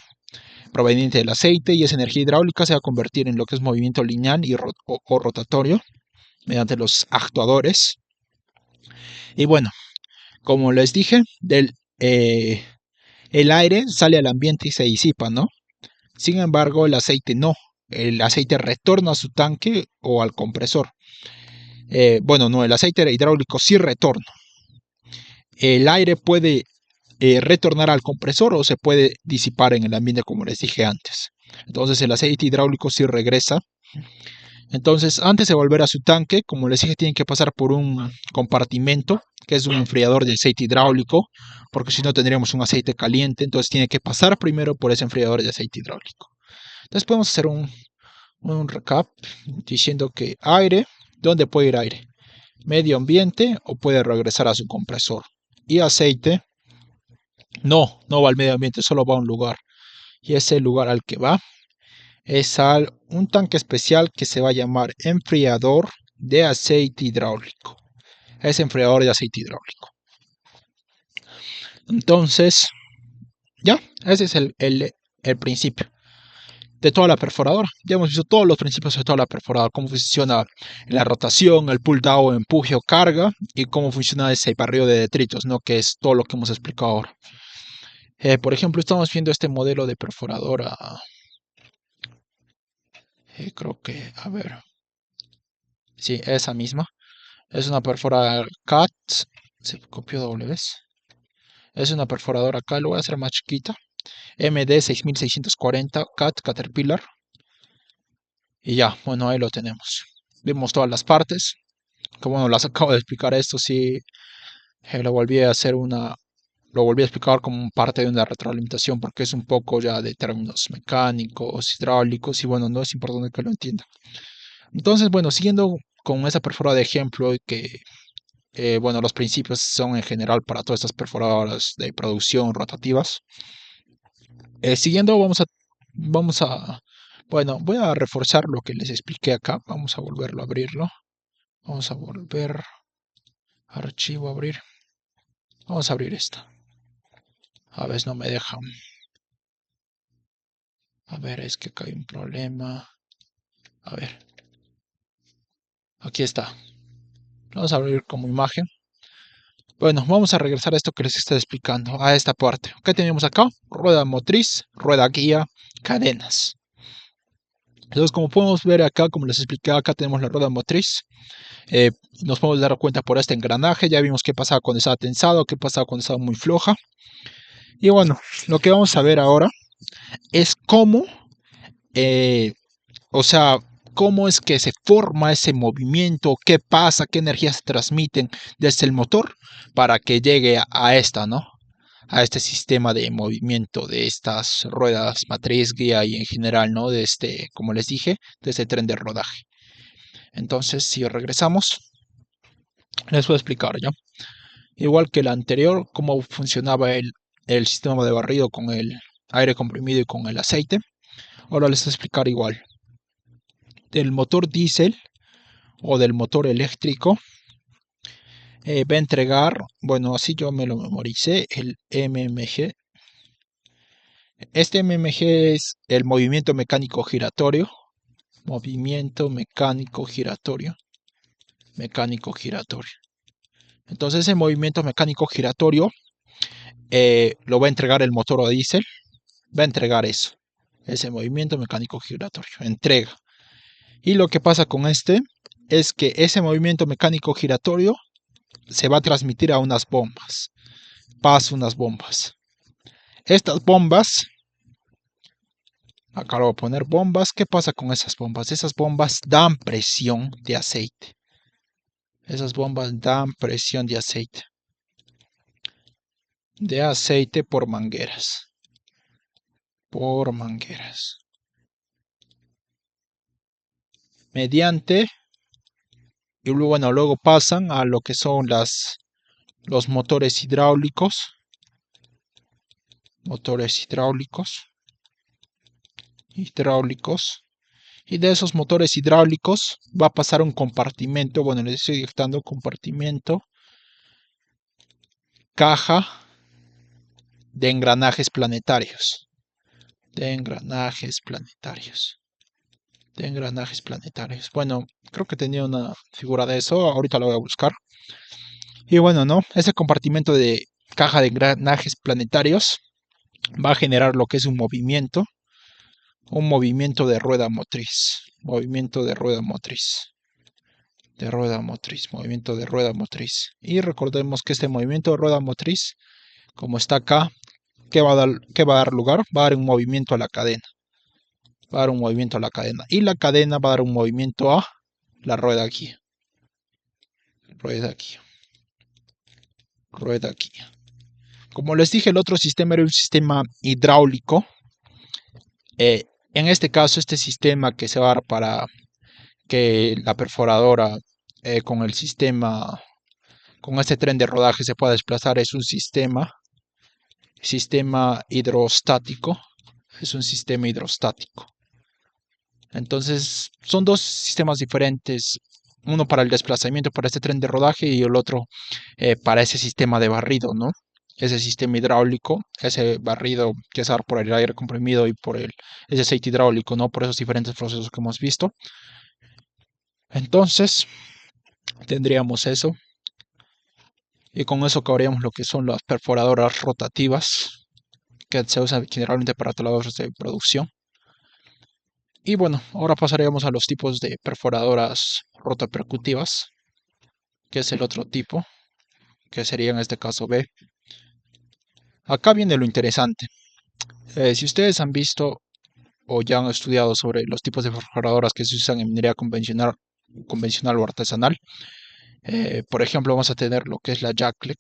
proveniente del aceite y esa energía hidráulica se va a convertir en lo que es movimiento lineal o rotatorio mediante los actuadores. Y bueno, como les dije, el aire sale al ambiente y se disipa, ¿no? Sin embargo, el aceite no. El aceite retorna a su tanque o al compresor. Bueno, no, el aceite hidráulico sí retorna. El aire puede retornar al compresor o se puede disipar en el ambiente, como les dije antes. Entonces el aceite hidráulico sí regresa. Entonces, antes de volver a su tanque, como les dije, tienen que pasar por un compartimento, que es un enfriador de aceite hidráulico, porque si no tendríamos un aceite caliente. Entonces tiene que pasar primero por ese enfriador de aceite hidráulico. Entonces podemos hacer un recap diciendo que aire, ¿dónde puede ir aire? Medio ambiente o puede regresar a su compresor. Y aceite, no va al medio ambiente, solo va a un lugar. Y ese lugar al que va es un tanque especial que se va a llamar enfriador de aceite hidráulico. Es enfriador de aceite hidráulico. Entonces, ya, ese es el principio de toda la perforadora. Ya hemos visto todos los principios de toda la perforadora, cómo funciona la rotación, el pull down, empuje o carga, y cómo funciona ese barrido de detritos, ¿no? Que es todo lo que hemos explicado ahora. Por ejemplo, estamos viendo este modelo de perforadora. Creo que, a ver. Sí, esa misma. Es una perforadora CAT. Se copió doble vez. Es una perforadora acá, lo voy a hacer más chiquita. MD 6640 CAT Caterpillar. Y ya, bueno, ahí lo tenemos. Vimos todas las partes. Que bueno, las acabo de explicar esto, sí. Lo volví a hacer lo volví a explicar como parte de una retroalimentación porque es un poco ya de términos mecánicos, hidráulicos y bueno, no es importante que lo entienda. Entonces, bueno, siguiendo con esa perforadora de ejemplo que, bueno, los principios son en general para todas estas perforadoras de producción rotativas. Siguiendo, bueno, voy a reforzar lo que les expliqué acá. Vamos a volverlo a abrirlo. Vamos a volver, archivo, abrir. Vamos a abrir esta. A veces no me deja. A ver, es que acá hay un problema. A ver. Aquí está. Vamos a abrir como imagen. Bueno, vamos a regresar a esto que les estoy explicando, a esta parte. ¿Qué tenemos acá? Rueda motriz, rueda guía, cadenas. Entonces, como podemos ver acá, como les expliqué, acá tenemos la rueda motriz. Nos podemos dar cuenta por este engranaje. Ya vimos qué pasaba cuando estaba tensado, qué pasaba cuando estaba muy floja. Y bueno, lo que vamos a ver ahora es cómo, o sea, cómo es que se forma ese movimiento, qué pasa, qué energías se transmiten desde el motor para que llegue a esta, ¿no? A este sistema de movimiento de estas ruedas matriz, guía y en general, ¿no? De este, como les dije, de este tren de rodaje. Entonces, si regresamos, les voy a explicar, ¿ya? Igual que el anterior, cómo funcionaba el sistema de barrido con el aire comprimido y con el aceite. Ahora les voy a explicar igual. Del motor diésel o del motor eléctrico va a entregar, bueno, así yo me lo memoricé, el MMG. Este MMG es el movimiento mecánico giratorio. Movimiento mecánico giratorio. Mecánico giratorio. Entonces, el movimiento mecánico giratorio lo va a entregar el motor a diésel, va a entregar eso, ese movimiento mecánico giratorio, entrega. Y lo que pasa con este es que ese movimiento mecánico giratorio se va a transmitir a unas bombas, pasa unas bombas. Estas bombas, acá lo voy a poner bombas, ¿qué pasa con esas bombas? Esas bombas dan presión de aceite. Esas bombas dan presión de aceite por mangueras. Por mangueras. Mediante, y luego, bueno, luego pasan a lo que son los motores hidráulicos. Motores hidráulicos. Y de esos motores hidráulicos va a pasar un compartimento, bueno, les estoy dictando compartimento, caja de engranajes planetarios. De engranajes planetarios. De engranajes planetarios. Bueno, creo que tenía una figura de eso, ahorita lo voy a buscar. Y bueno, ¿no? Ese compartimento de caja de engranajes planetarios va a generar lo que es un movimiento de rueda motriz. Movimiento de rueda motriz. Movimiento de rueda motriz. Y recordemos que este movimiento de rueda motriz, como está acá, ¿qué va a dar lugar? Va a dar un movimiento a la cadena. Va a dar un movimiento a la cadena. Y la cadena va a dar un movimiento a la rueda aquí. Rueda aquí. Rueda aquí. Como les dije, el otro sistema era un sistema hidráulico. En este caso, este sistema que se va a dar para que la perforadora con el sistema, con este tren de rodaje se pueda desplazar, es un sistema hidrostático. Es un sistema hidrostático. Entonces, son dos sistemas diferentes. Uno para el desplazamiento para este tren de rodaje y el otro para ese sistema de barrido, ¿no? Ese sistema hidráulico, ese barrido que es por el aire comprimido y por ese aceite hidráulico, ¿no? Por esos diferentes procesos que hemos visto. Entonces, tendríamos eso. Y con eso acabaríamos lo que son las perforadoras rotativas, que se usan generalmente para taladros de producción. Y bueno, ahora pasaríamos a los tipos de perforadoras rotapercutivas, que es el otro tipo, que sería en este caso B. Acá viene lo interesante. Si ustedes han visto o ya han estudiado sobre los tipos de perforadoras que se usan en minería convencional o artesanal, por ejemplo, vamos a tener lo que es la Jackleg.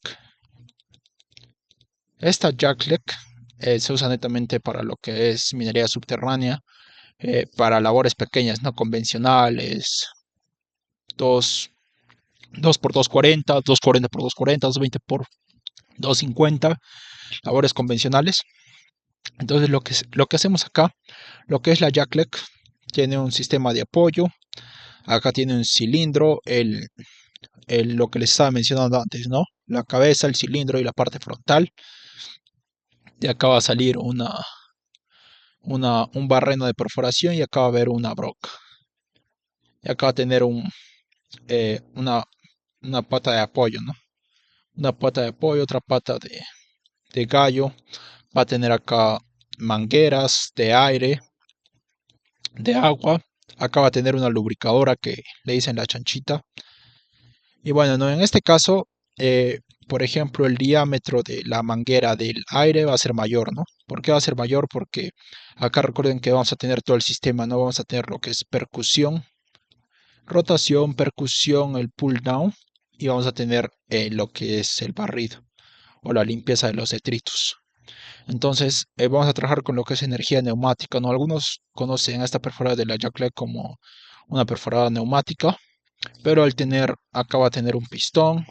Esta Jackleg se usa netamente para lo que es minería subterránea, para labores pequeñas, no convencionales, 2 por 240, 240 por 240, 220 por 250, labores convencionales. Entonces lo que hacemos acá, lo que es la Jackleg, tiene un sistema de apoyo. Acá tiene un cilindro, lo que les estaba mencionando antes, ¿no? La cabeza, el cilindro y la parte frontal. De acá va a salir un barreno de perforación y acá va a haber una broca. Y acá va a tener una pata de apoyo, ¿no? Una pata de apoyo, otra pata de gallo. Va a tener acá mangueras de aire, de agua. Acá va a tener una lubricadora que le dicen la chanchita. Y bueno, ¿no? En este caso, por ejemplo, el diámetro de la manguera del aire va a ser mayor, ¿no? ¿Por qué va a ser mayor? Porque acá recuerden que vamos a tener todo el sistema, ¿no? Vamos a tener lo que es percusión, rotación, percusión, el pull down y vamos a tener lo que es el barrido o la limpieza de los detritus. Entonces, vamos a trabajar con lo que es energía neumática, ¿no? Algunos conocen esta perforada de la Jackleg como una perforada neumática, pero acá va a tener un pistón,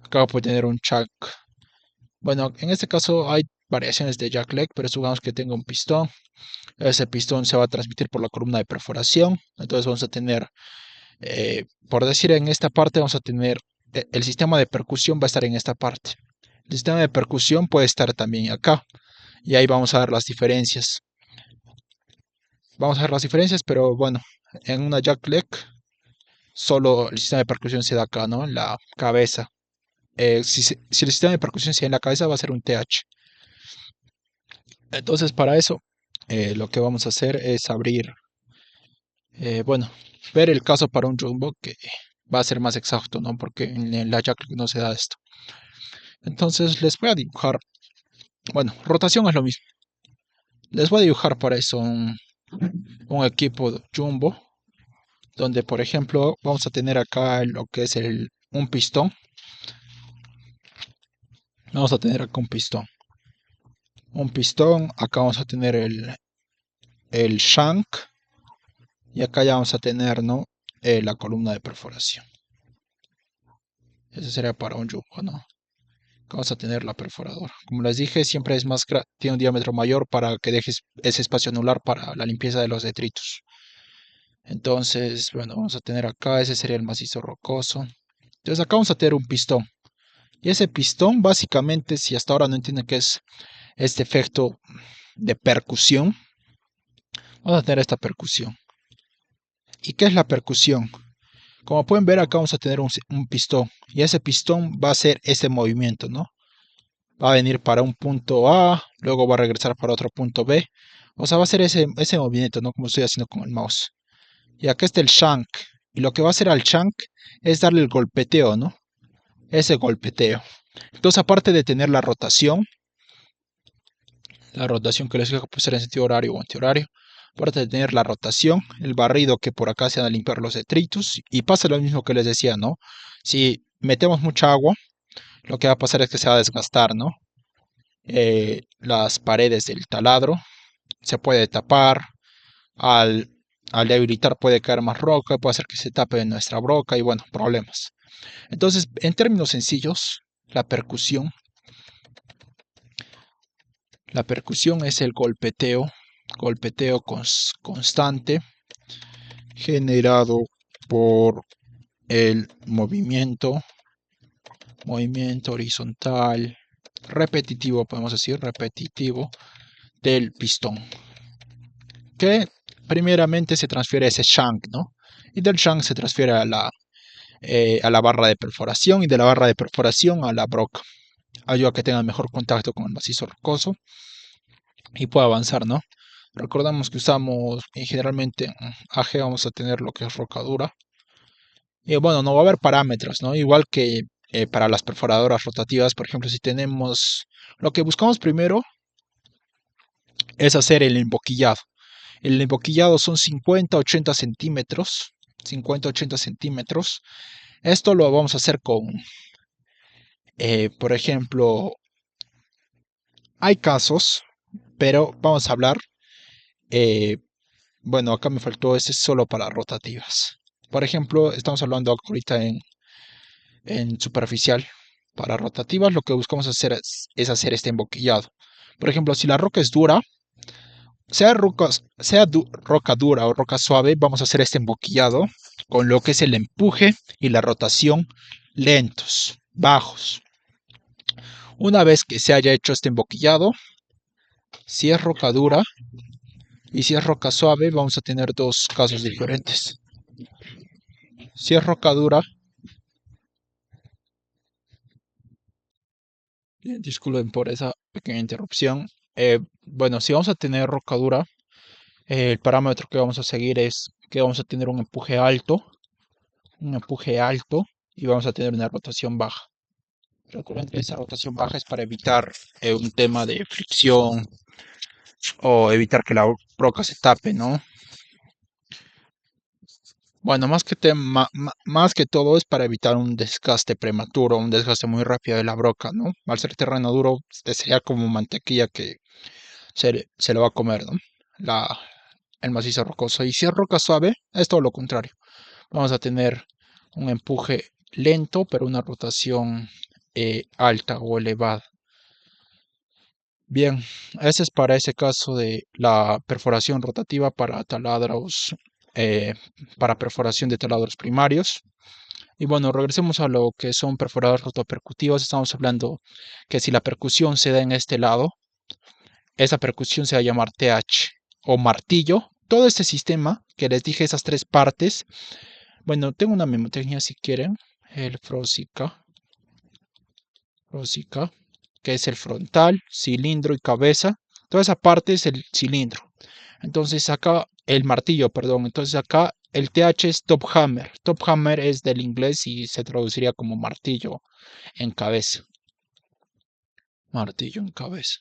acá va a tener un chuck. Bueno, en este caso hay variaciones de Jackleg, pero supongamos que tenga un pistón. Ese pistón se va a transmitir por la columna de perforación. Entonces vamos a tener, por decir en esta parte, vamos a tener, el sistema de percusión va a estar en esta parte. El sistema de percusión puede estar también acá. Y ahí vamos a ver las diferencias. Vamos a ver las diferencias, pero bueno, en una Jackleg solo el sistema de percusión se da acá, ¿no? En la cabeza. si el sistema de percusión se da en la cabeza, va a ser un TH. Entonces, para eso, lo que vamos a hacer es abrir, bueno, ver el caso para un jumbo que va a ser más exacto, ¿no? Porque en la Jack no se da esto. Entonces, les voy a dibujar, bueno, rotación es lo mismo. Les voy a dibujar para eso un equipo jumbo, donde, por ejemplo, vamos a tener acá lo que es un pistón. Vamos a tener acá un pistón. Un pistón, acá vamos a tener el shank. Y acá ya vamos a tener, ¿no? La columna de perforación. Ese sería para un jumbo, ¿no? Acá vamos a tener la perforadora. Como les dije, siempre es tiene un diámetro mayor para que dejes ese espacio anular para la limpieza de los detritos. Entonces, bueno, vamos a tener acá, ese sería el macizo rocoso. Entonces acá vamos a tener un pistón. Y ese pistón, básicamente, si hasta ahora no entienden qué es este efecto de percusión, vamos a tener esta percusión. ¿Y qué es la percusión? Como pueden ver, acá vamos a tener un pistón. Y ese pistón va a hacer ese movimiento, ¿no? Va a venir para un punto A, luego va a regresar para otro punto B. O sea, va a hacer ese movimiento, ¿no? Como estoy haciendo con el mouse. Y acá está el shank. Y lo que va a hacer al shank es darle el golpeteo, ¿no? Ese golpeteo. Entonces, aparte de tener la rotación que les digo que puede ser en sentido horario o antihorario, aparte de tener la rotación, el barrido que por acá se van a limpiar los detritus, y pasa lo mismo que les decía, ¿no? Si metemos mucha agua, lo que va a pasar es que se va a desgastar, ¿no? Las paredes del taladro se puede tapar, al, al debilitar puede caer más roca, puede hacer que se tape nuestra broca y bueno, problemas. Entonces, en términos sencillos, la percusión es el golpeteo constante generado por el movimiento horizontal repetitivo, podemos decir repetitivo, del pistón, que primeramente se transfiere a ese shank, ¿no? Y del shank se transfiere a la barra de perforación, y de la barra de perforación a la broca. Ayuda a que tenga mejor contacto con el macizo rocoso y pueda avanzar, ¿no? Recordamos que usamos generalmente AG, vamos a tener lo que es rocadura. Y bueno, no va a haber parámetros, ¿no? Igual que para las perforadoras rotativas, por ejemplo, si tenemos, lo que buscamos primero es hacer el emboquillado. El emboquillado son 50-80 centímetros. 50-80 centímetros. Esto lo vamos a hacer con, por ejemplo, hay casos, pero vamos a hablar, eh, bueno, acá me faltó, este es solo para rotativas. Por ejemplo, estamos hablando ahorita en superficial. Para rotativas lo que buscamos hacer es hacer este emboquillado. Por ejemplo, si la roca es dura, roca dura o roca suave, vamos a hacer este emboquillado con lo que es el empuje y la rotación lentos, bajos. Una vez que se haya hecho este emboquillado, si es roca dura y si es roca suave, vamos a tener dos casos diferentes. Si es roca dura, disculpen por esa pequeña interrupción. Bueno, si vamos a tener roca dura, el parámetro que vamos a seguir es que vamos a tener un empuje alto y vamos a tener una rotación baja. Recuerden que esa rotación baja es para evitar un tema de fricción o evitar que la broca se tape, ¿no? Bueno, más que todo es para evitar un desgaste prematuro, un desgaste muy rápido de la broca, ¿no? Al ser terreno duro, sería como mantequilla que se lo va a comer, ¿no? El macizo rocoso. Y si es roca suave, es todo lo contrario. Vamos a tener un empuje lento, pero una rotación alta o elevada. Bien, ese es para ese caso de la perforación rotativa para taladros, para perforación de taladros primarios. Y bueno, regresemos a lo que son perforadores rotopercutivos. Estamos hablando que si la percusión se da en este lado, esa percusión se va a llamar TH o martillo. Todo este sistema que les dije, esas tres partes. Bueno, tengo una memotecnia si quieren, el Frosica. Rosica, que es el frontal, cilindro y cabeza. Toda esa parte es el cilindro. Entonces acá el martillo, perdón. Entonces acá el TH es top hammer. Top hammer es del inglés y se traduciría como martillo en cabeza. Martillo en cabeza.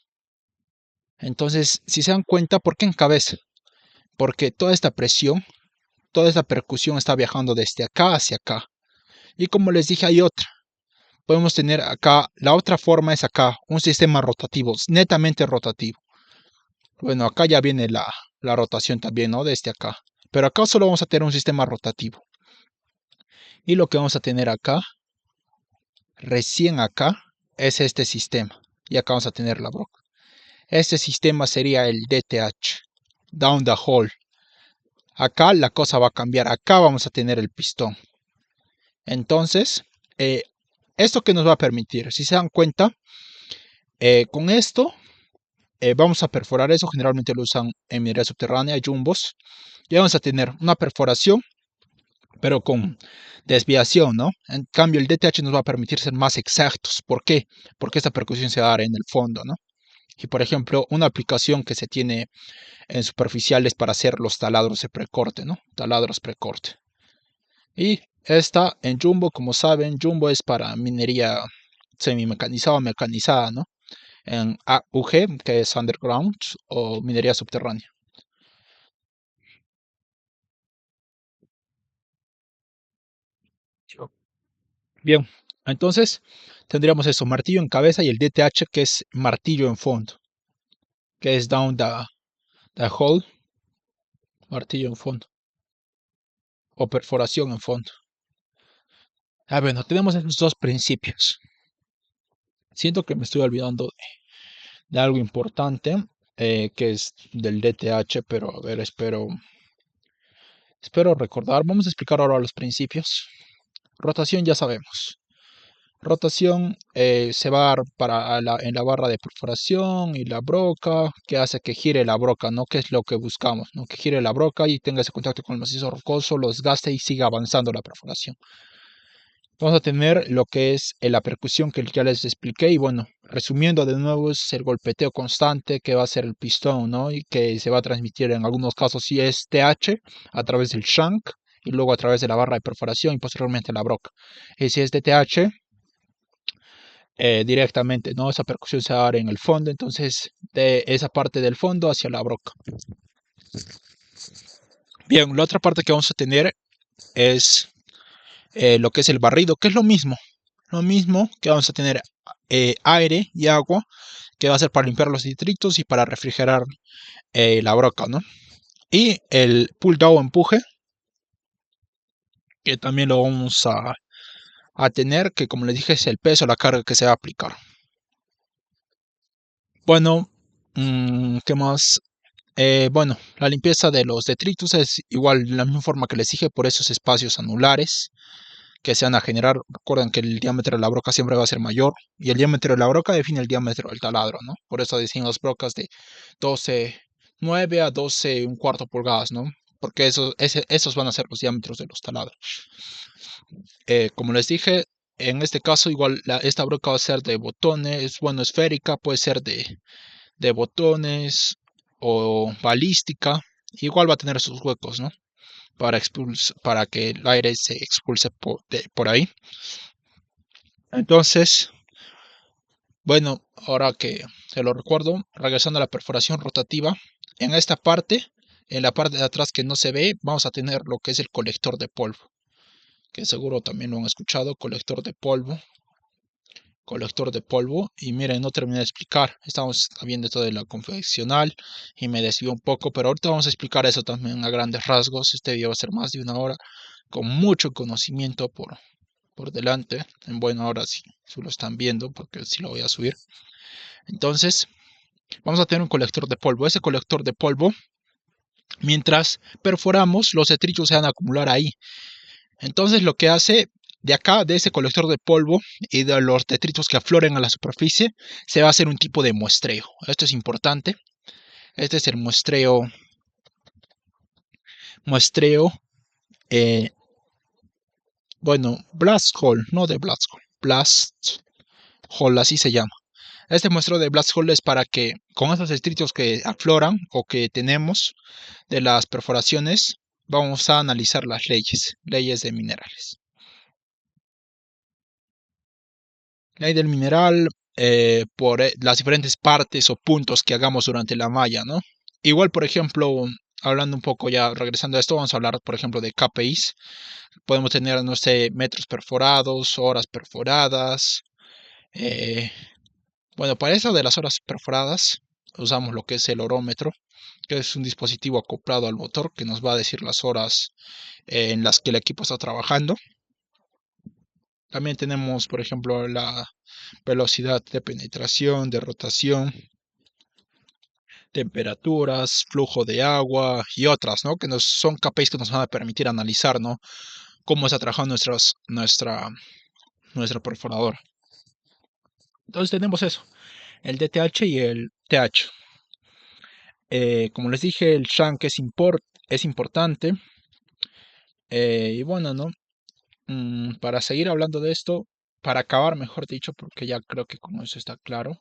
Entonces, si se dan cuenta, ¿por qué en cabeza? Porque toda esta presión, toda esta percusión está viajando desde acá hacia acá. Y como les dije, hay otra. Podemos tener acá, la otra forma es acá, un sistema rotativo, netamente rotativo. Bueno, acá ya viene la rotación también, ¿no? Desde acá. Pero acá solo vamos a tener un sistema rotativo. Y lo que vamos a tener acá, recién acá, es este sistema. Y acá vamos a tener la broca. Este sistema sería el DTH, down the hole. Acá la cosa va a cambiar. Acá vamos a tener el pistón. Entonces, ¿esto qué nos va a permitir? Si se dan cuenta, con esto vamos a perforar eso. Generalmente lo usan en minería subterránea, jumbos. Y vamos a tener una perforación, pero con desviación, ¿no? En cambio, el DTH nos va a permitir ser más exactos. ¿Por qué? Porque esta percusión se va a dar en el fondo, ¿no? Y por ejemplo, una aplicación que se tiene en superficiales para hacer los taladros de precorte, ¿no? Taladros precorte. Y esta en Jumbo, como saben, Jumbo es para minería semi-mecanizada o mecanizada, ¿no? En AUG, que es underground, o minería subterránea. Bien, entonces tendríamos eso, martillo en cabeza y el DTH que es martillo en fondo, que es down the hole, martillo en fondo, o perforación en fondo. Bueno, tenemos esos dos principios. Siento que me estoy olvidando de algo importante, que es del DTH, pero a ver, espero recordar. Vamos a explicar ahora los principios. Rotación ya sabemos. Rotación se va a dar en la barra de perforación y la broca, que hace que gire la broca, ¿no? Que es lo que buscamos, ¿no? Que gire la broca y tenga ese contacto con el macizo rocoso, lo desgaste y siga avanzando la perforación. Vamos a tener lo que es la percusión que ya les expliqué y bueno, resumiendo de nuevo es el golpeteo constante que va a ser el pistón, ¿no? Y que se va a transmitir en algunos casos si es TH a través del shank y luego a través de la barra de perforación y posteriormente la broca. Y si es DTH, directamente, ¿no? Esa percusión se va a dar en el fondo, entonces de esa parte del fondo hacia la broca. Bien, la otra parte que vamos a tener es lo que es el barrido, que es lo mismo que vamos a tener aire y agua, que va a ser para limpiar los detritos y para refrigerar la broca, ¿no? Y el pull down empuje, que también lo vamos a tener, que como les dije es el peso, la carga que se va a aplicar. Bueno, ¿qué más? Bueno, la limpieza de los detritus es igual la misma forma que les dije por esos espacios anulares que se van a generar. Recuerden que el diámetro de la broca siempre va a ser mayor y el diámetro de la broca define el diámetro del taladro, ¿no? Por eso decimos brocas de 12,9 a 12,25 pulgadas, ¿no? Porque esos van a ser los diámetros de los taladros. Como les dije, en este caso igual esta broca va a ser de botones, bueno, esférica, puede ser de botones o balística, igual va a tener sus huecos, ¿no? Para que el aire se expulse por ahí. Entonces, bueno, ahora que se lo recuerdo, regresando a la perforación rotativa, en esta parte, en la parte de atrás que no se ve, vamos a tener lo que es el colector de polvo, que seguro también lo han escuchado, colector de polvo. Y miren, no terminé de explicar, estamos viendo esto de la confeccional y me desvío un poco, pero ahorita vamos a explicar eso también a grandes rasgos. Este video va a ser más de 1 hora, con mucho conocimiento por delante. En buena hora si lo están viendo, porque sí lo voy a subir. Entonces, vamos a tener un colector de polvo. Ese colector de polvo, mientras perforamos, los detritos se van a acumular ahí. Entonces, lo que hace de acá, de ese colector de polvo y de los detritos que afloren a la superficie, se va a hacer un tipo de muestreo. Esto es importante. Este es el muestreo, bueno, blast hole, no de blast hole, blast hole, así se llama. Este muestreo de blast hole es para que con esos detritos que afloran o que tenemos de las perforaciones, vamos a analizar las leyes de minerales. Ley del mineral por las diferentes partes o puntos que hagamos durante la malla, ¿no? Igual, por ejemplo, hablando un poco ya, regresando a esto, vamos a hablar, por ejemplo, de KPIs. Podemos tener, no sé, metros perforados, horas perforadas. eh, bueno, para eso de las horas perforadas, usamos lo que es el horómetro, que es un dispositivo acoplado al motor que nos va a decir las horas en las que el equipo está trabajando. También tenemos, por ejemplo, la velocidad de penetración, de rotación, temperaturas, flujo de agua y otras, ¿no? Que son KPIs que nos van a permitir analizar, ¿no? Cómo está trabajando nuestra perforadora. Entonces tenemos eso, el DTH y el TH. Como les dije, el shank es importante. Y bueno, ¿no? Para seguir hablando de esto, para acabar, mejor dicho, porque ya creo que como eso está claro.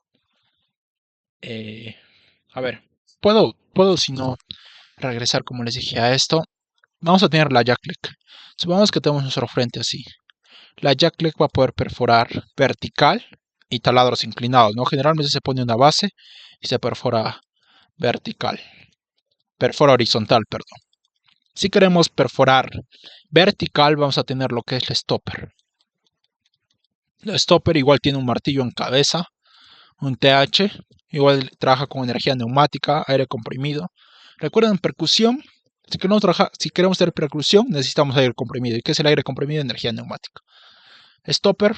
A ver, puedo si no regresar, como les dije, a esto. Vamos a tener la jackleg. Supongamos que tenemos nuestro frente así. La jackleg va a poder perforar vertical y taladros inclinados, ¿no? Generalmente se pone una base y se perfora vertical. Perfora horizontal, perdón. Si queremos perforar vertical, vamos a tener lo que es el stopper. El stopper igual tiene un martillo en cabeza, un TH, igual trabaja con energía neumática, aire comprimido. Recuerden, percusión, si queremos tener percusión, necesitamos aire comprimido. ¿Y qué es el aire comprimido? Energía neumática. Stopper,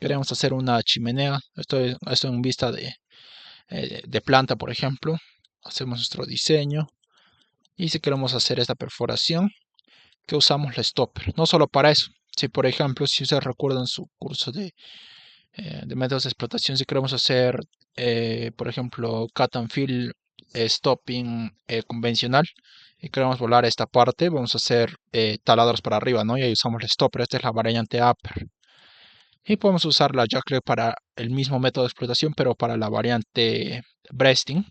queremos hacer una chimenea, esto en vista de planta, por ejemplo. Hacemos nuestro diseño. Y si queremos hacer esta perforación, que usamos la stopper. No solo para eso. Si por ejemplo, si ustedes recuerdan su curso de métodos de explotación, si queremos hacer, por ejemplo, cut and fill stopping convencional y queremos volar esta parte, vamos a hacer taladros para arriba, ¿no? Y ahí usamos el stopper. Esta es la variante upper. Y podemos usar la jackleg para el mismo método de explotación, pero para la variante breasting,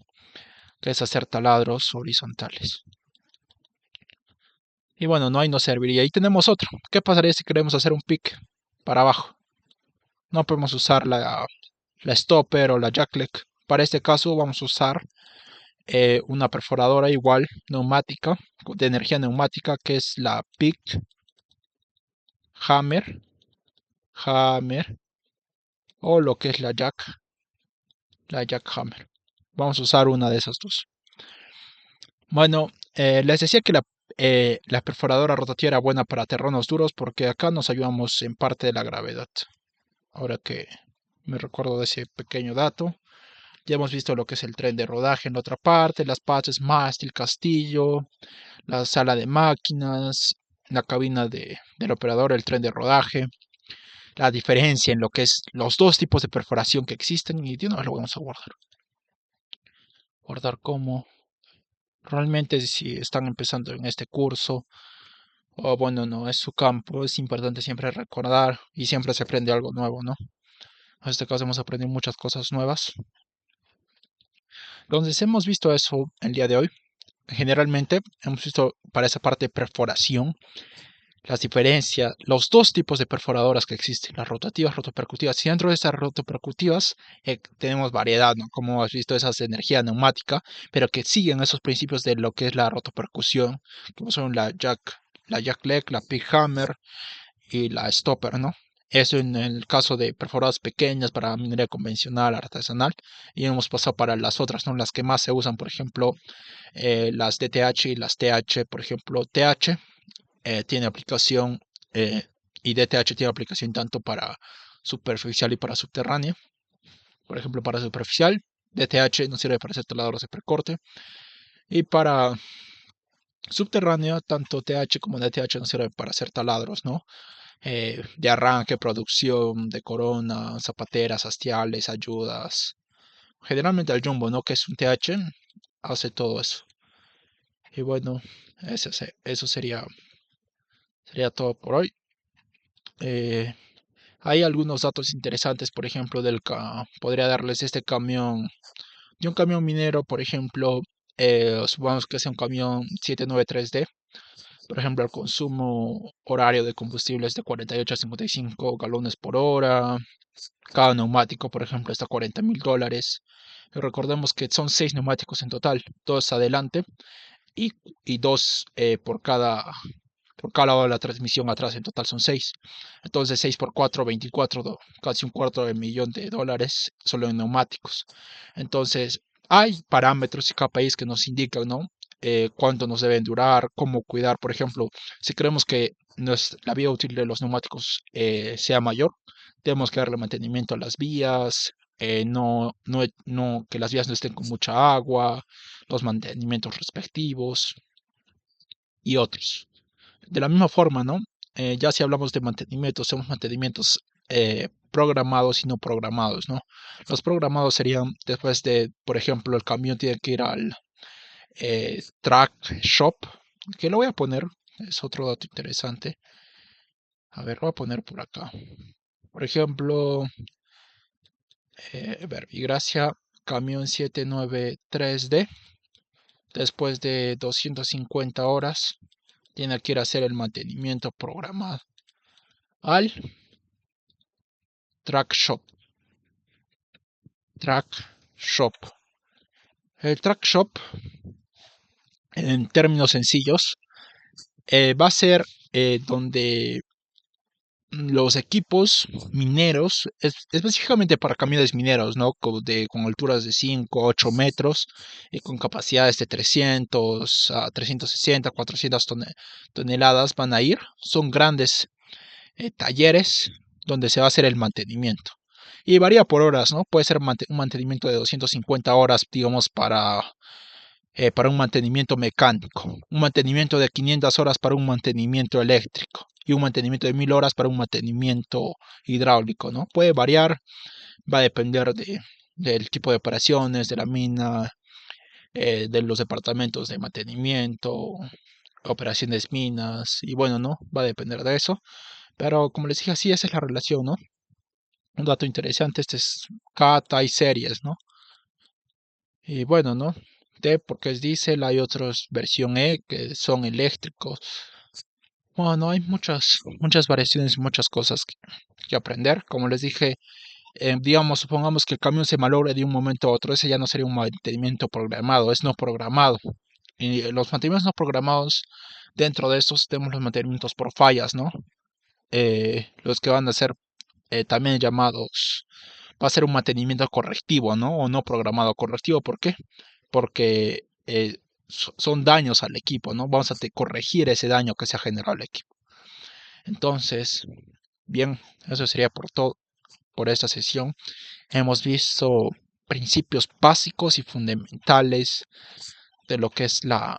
que es hacer taladros horizontales. Y bueno, no, ahí no serviría. Y tenemos otro. ¿Qué pasaría si queremos hacer un pick para abajo? No podemos usar la stopper o la jackleg. Para este caso vamos a usar una perforadora igual neumática, de energía neumática, que es la pick hammer o lo que es la jackhammer. Vamos a usar una de esas dos. Bueno, les decía que la perforadora rotativa era buena para terrenos duros porque acá nos ayudamos en parte de la gravedad. Ahora que me recuerdo de ese pequeño dato. Ya hemos visto lo que es el tren de rodaje en la otra parte, las partes mástil, castillo, la sala de máquinas, la cabina del operador, el tren de rodaje, la diferencia en lo que es los dos tipos de perforación que existen y de una vez lo vamos a guardar. Guardar como realmente si están empezando en este curso o bueno, no es su campo, es importante siempre recordar y siempre se aprende algo nuevo, ¿no? En este caso hemos aprendido muchas cosas nuevas. Entonces hemos visto eso el día de hoy. Generalmente hemos visto para esa parte de perforación las diferencias, los dos tipos de perforadoras que existen, las rotativas, rotopercutivas. Y dentro de estas rotopercutivas tenemos variedad, ¿no? Como has visto, esas de energía neumática, pero que siguen esos principios de lo que es la rotopercusión, como son la jackleg, la pig hammer y la stopper, ¿no? Eso en el caso de perforadoras pequeñas para minería convencional, artesanal, y hemos pasado para las otras, ¿no? Las que más se usan, por ejemplo, las DTH y las TH, por ejemplo, TH tiene aplicación y DTH tiene aplicación tanto para superficial y para subterránea. Por ejemplo, para superficial, DTH nos sirve para hacer taladros de precorte. Y para subterránea, tanto TH como DTH nos sirve para hacer taladros, ¿no? De arranque, producción, de corona, zapateras, hastiales, ayudas. Generalmente el jumbo, ¿no? Que es un TH, hace todo eso. Y bueno, eso sería todo por hoy. Hay algunos datos interesantes, por ejemplo, podría darles este camión, de un camión minero, por ejemplo, supongamos que sea un camión 793D. Por ejemplo, el consumo horario de combustible es de 48 a 55 galones por hora. Cada neumático, por ejemplo, está a $40,000. Y recordemos que son 6 neumáticos en total, dos adelante y, y dos por cada lado de la transmisión atrás. En total son 6. Entonces 6 por 4, 24, casi un cuarto de millón de dólares solo en neumáticos. Entonces hay parámetros y KPIs que nos indican, ¿no? Cuánto nos deben durar, cómo cuidar. Por ejemplo, si queremos que la vida útil de los neumáticos sea mayor, tenemos que darle mantenimiento a las vías, no que las vías no estén con mucha agua, los mantenimientos respectivos y otros. De la misma forma, ¿no? Ya si hablamos de mantenimientos, tenemos mantenimientos programados y no programados, ¿no? Los programados serían después de, por ejemplo, el camión tiene que ir al track shop, que lo voy a poner, es otro dato interesante. A ver, lo voy a poner por acá. Por ejemplo, Verbigracia, camión 793D, después de 250 horas, tiene que ir a hacer el mantenimiento programado al Track Shop. Track Shop. El Track Shop, en términos sencillos, va a ser donde los equipos mineros, específicamente para camiones mineros, ¿no? Con alturas de 5, 8 metros y con capacidades de 300 a 360, 400 toneladas van a ir. Son grandes talleres donde se va a hacer el mantenimiento. Y varía por horas, ¿no? Puede ser un mantenimiento de 250 horas, digamos, para un mantenimiento mecánico, un mantenimiento de 500 horas para un mantenimiento eléctrico y un mantenimiento de 1000 horas para un mantenimiento hidráulico, ¿no? Puede variar, va a depender del tipo de operaciones, de la mina, de los departamentos de mantenimiento, operaciones minas, y bueno, ¿no? Va a depender de eso. Pero como les dije, así esa es la relación, ¿no? Un dato interesante, este es kata y series, ¿no? Y bueno, ¿no? D porque es diésel, hay otros versión E que son eléctricos. Bueno, hay muchas variaciones, muchas cosas que aprender. Como les dije, digamos, supongamos que el camión se malogre de un momento a otro, ese ya no sería un mantenimiento programado, es no programado. Y los mantenimientos no programados, dentro de estos tenemos los mantenimientos por fallas, ¿no? Los que van a ser también llamados, va a ser un mantenimiento correctivo, ¿no? O no programado correctivo. ¿Por qué? Porque son daños al equipo, ¿no? Vamos a corregir ese daño que se ha generado al equipo. Entonces, bien, eso sería por todo por esta sesión. Hemos visto principios básicos y fundamentales de lo que es las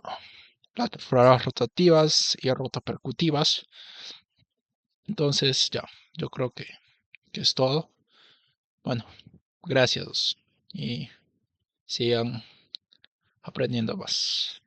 perforadoras rotativas y rotopercutivas. Entonces, ya, yo creo que es todo. Bueno, gracias y sigan aprendiendo más.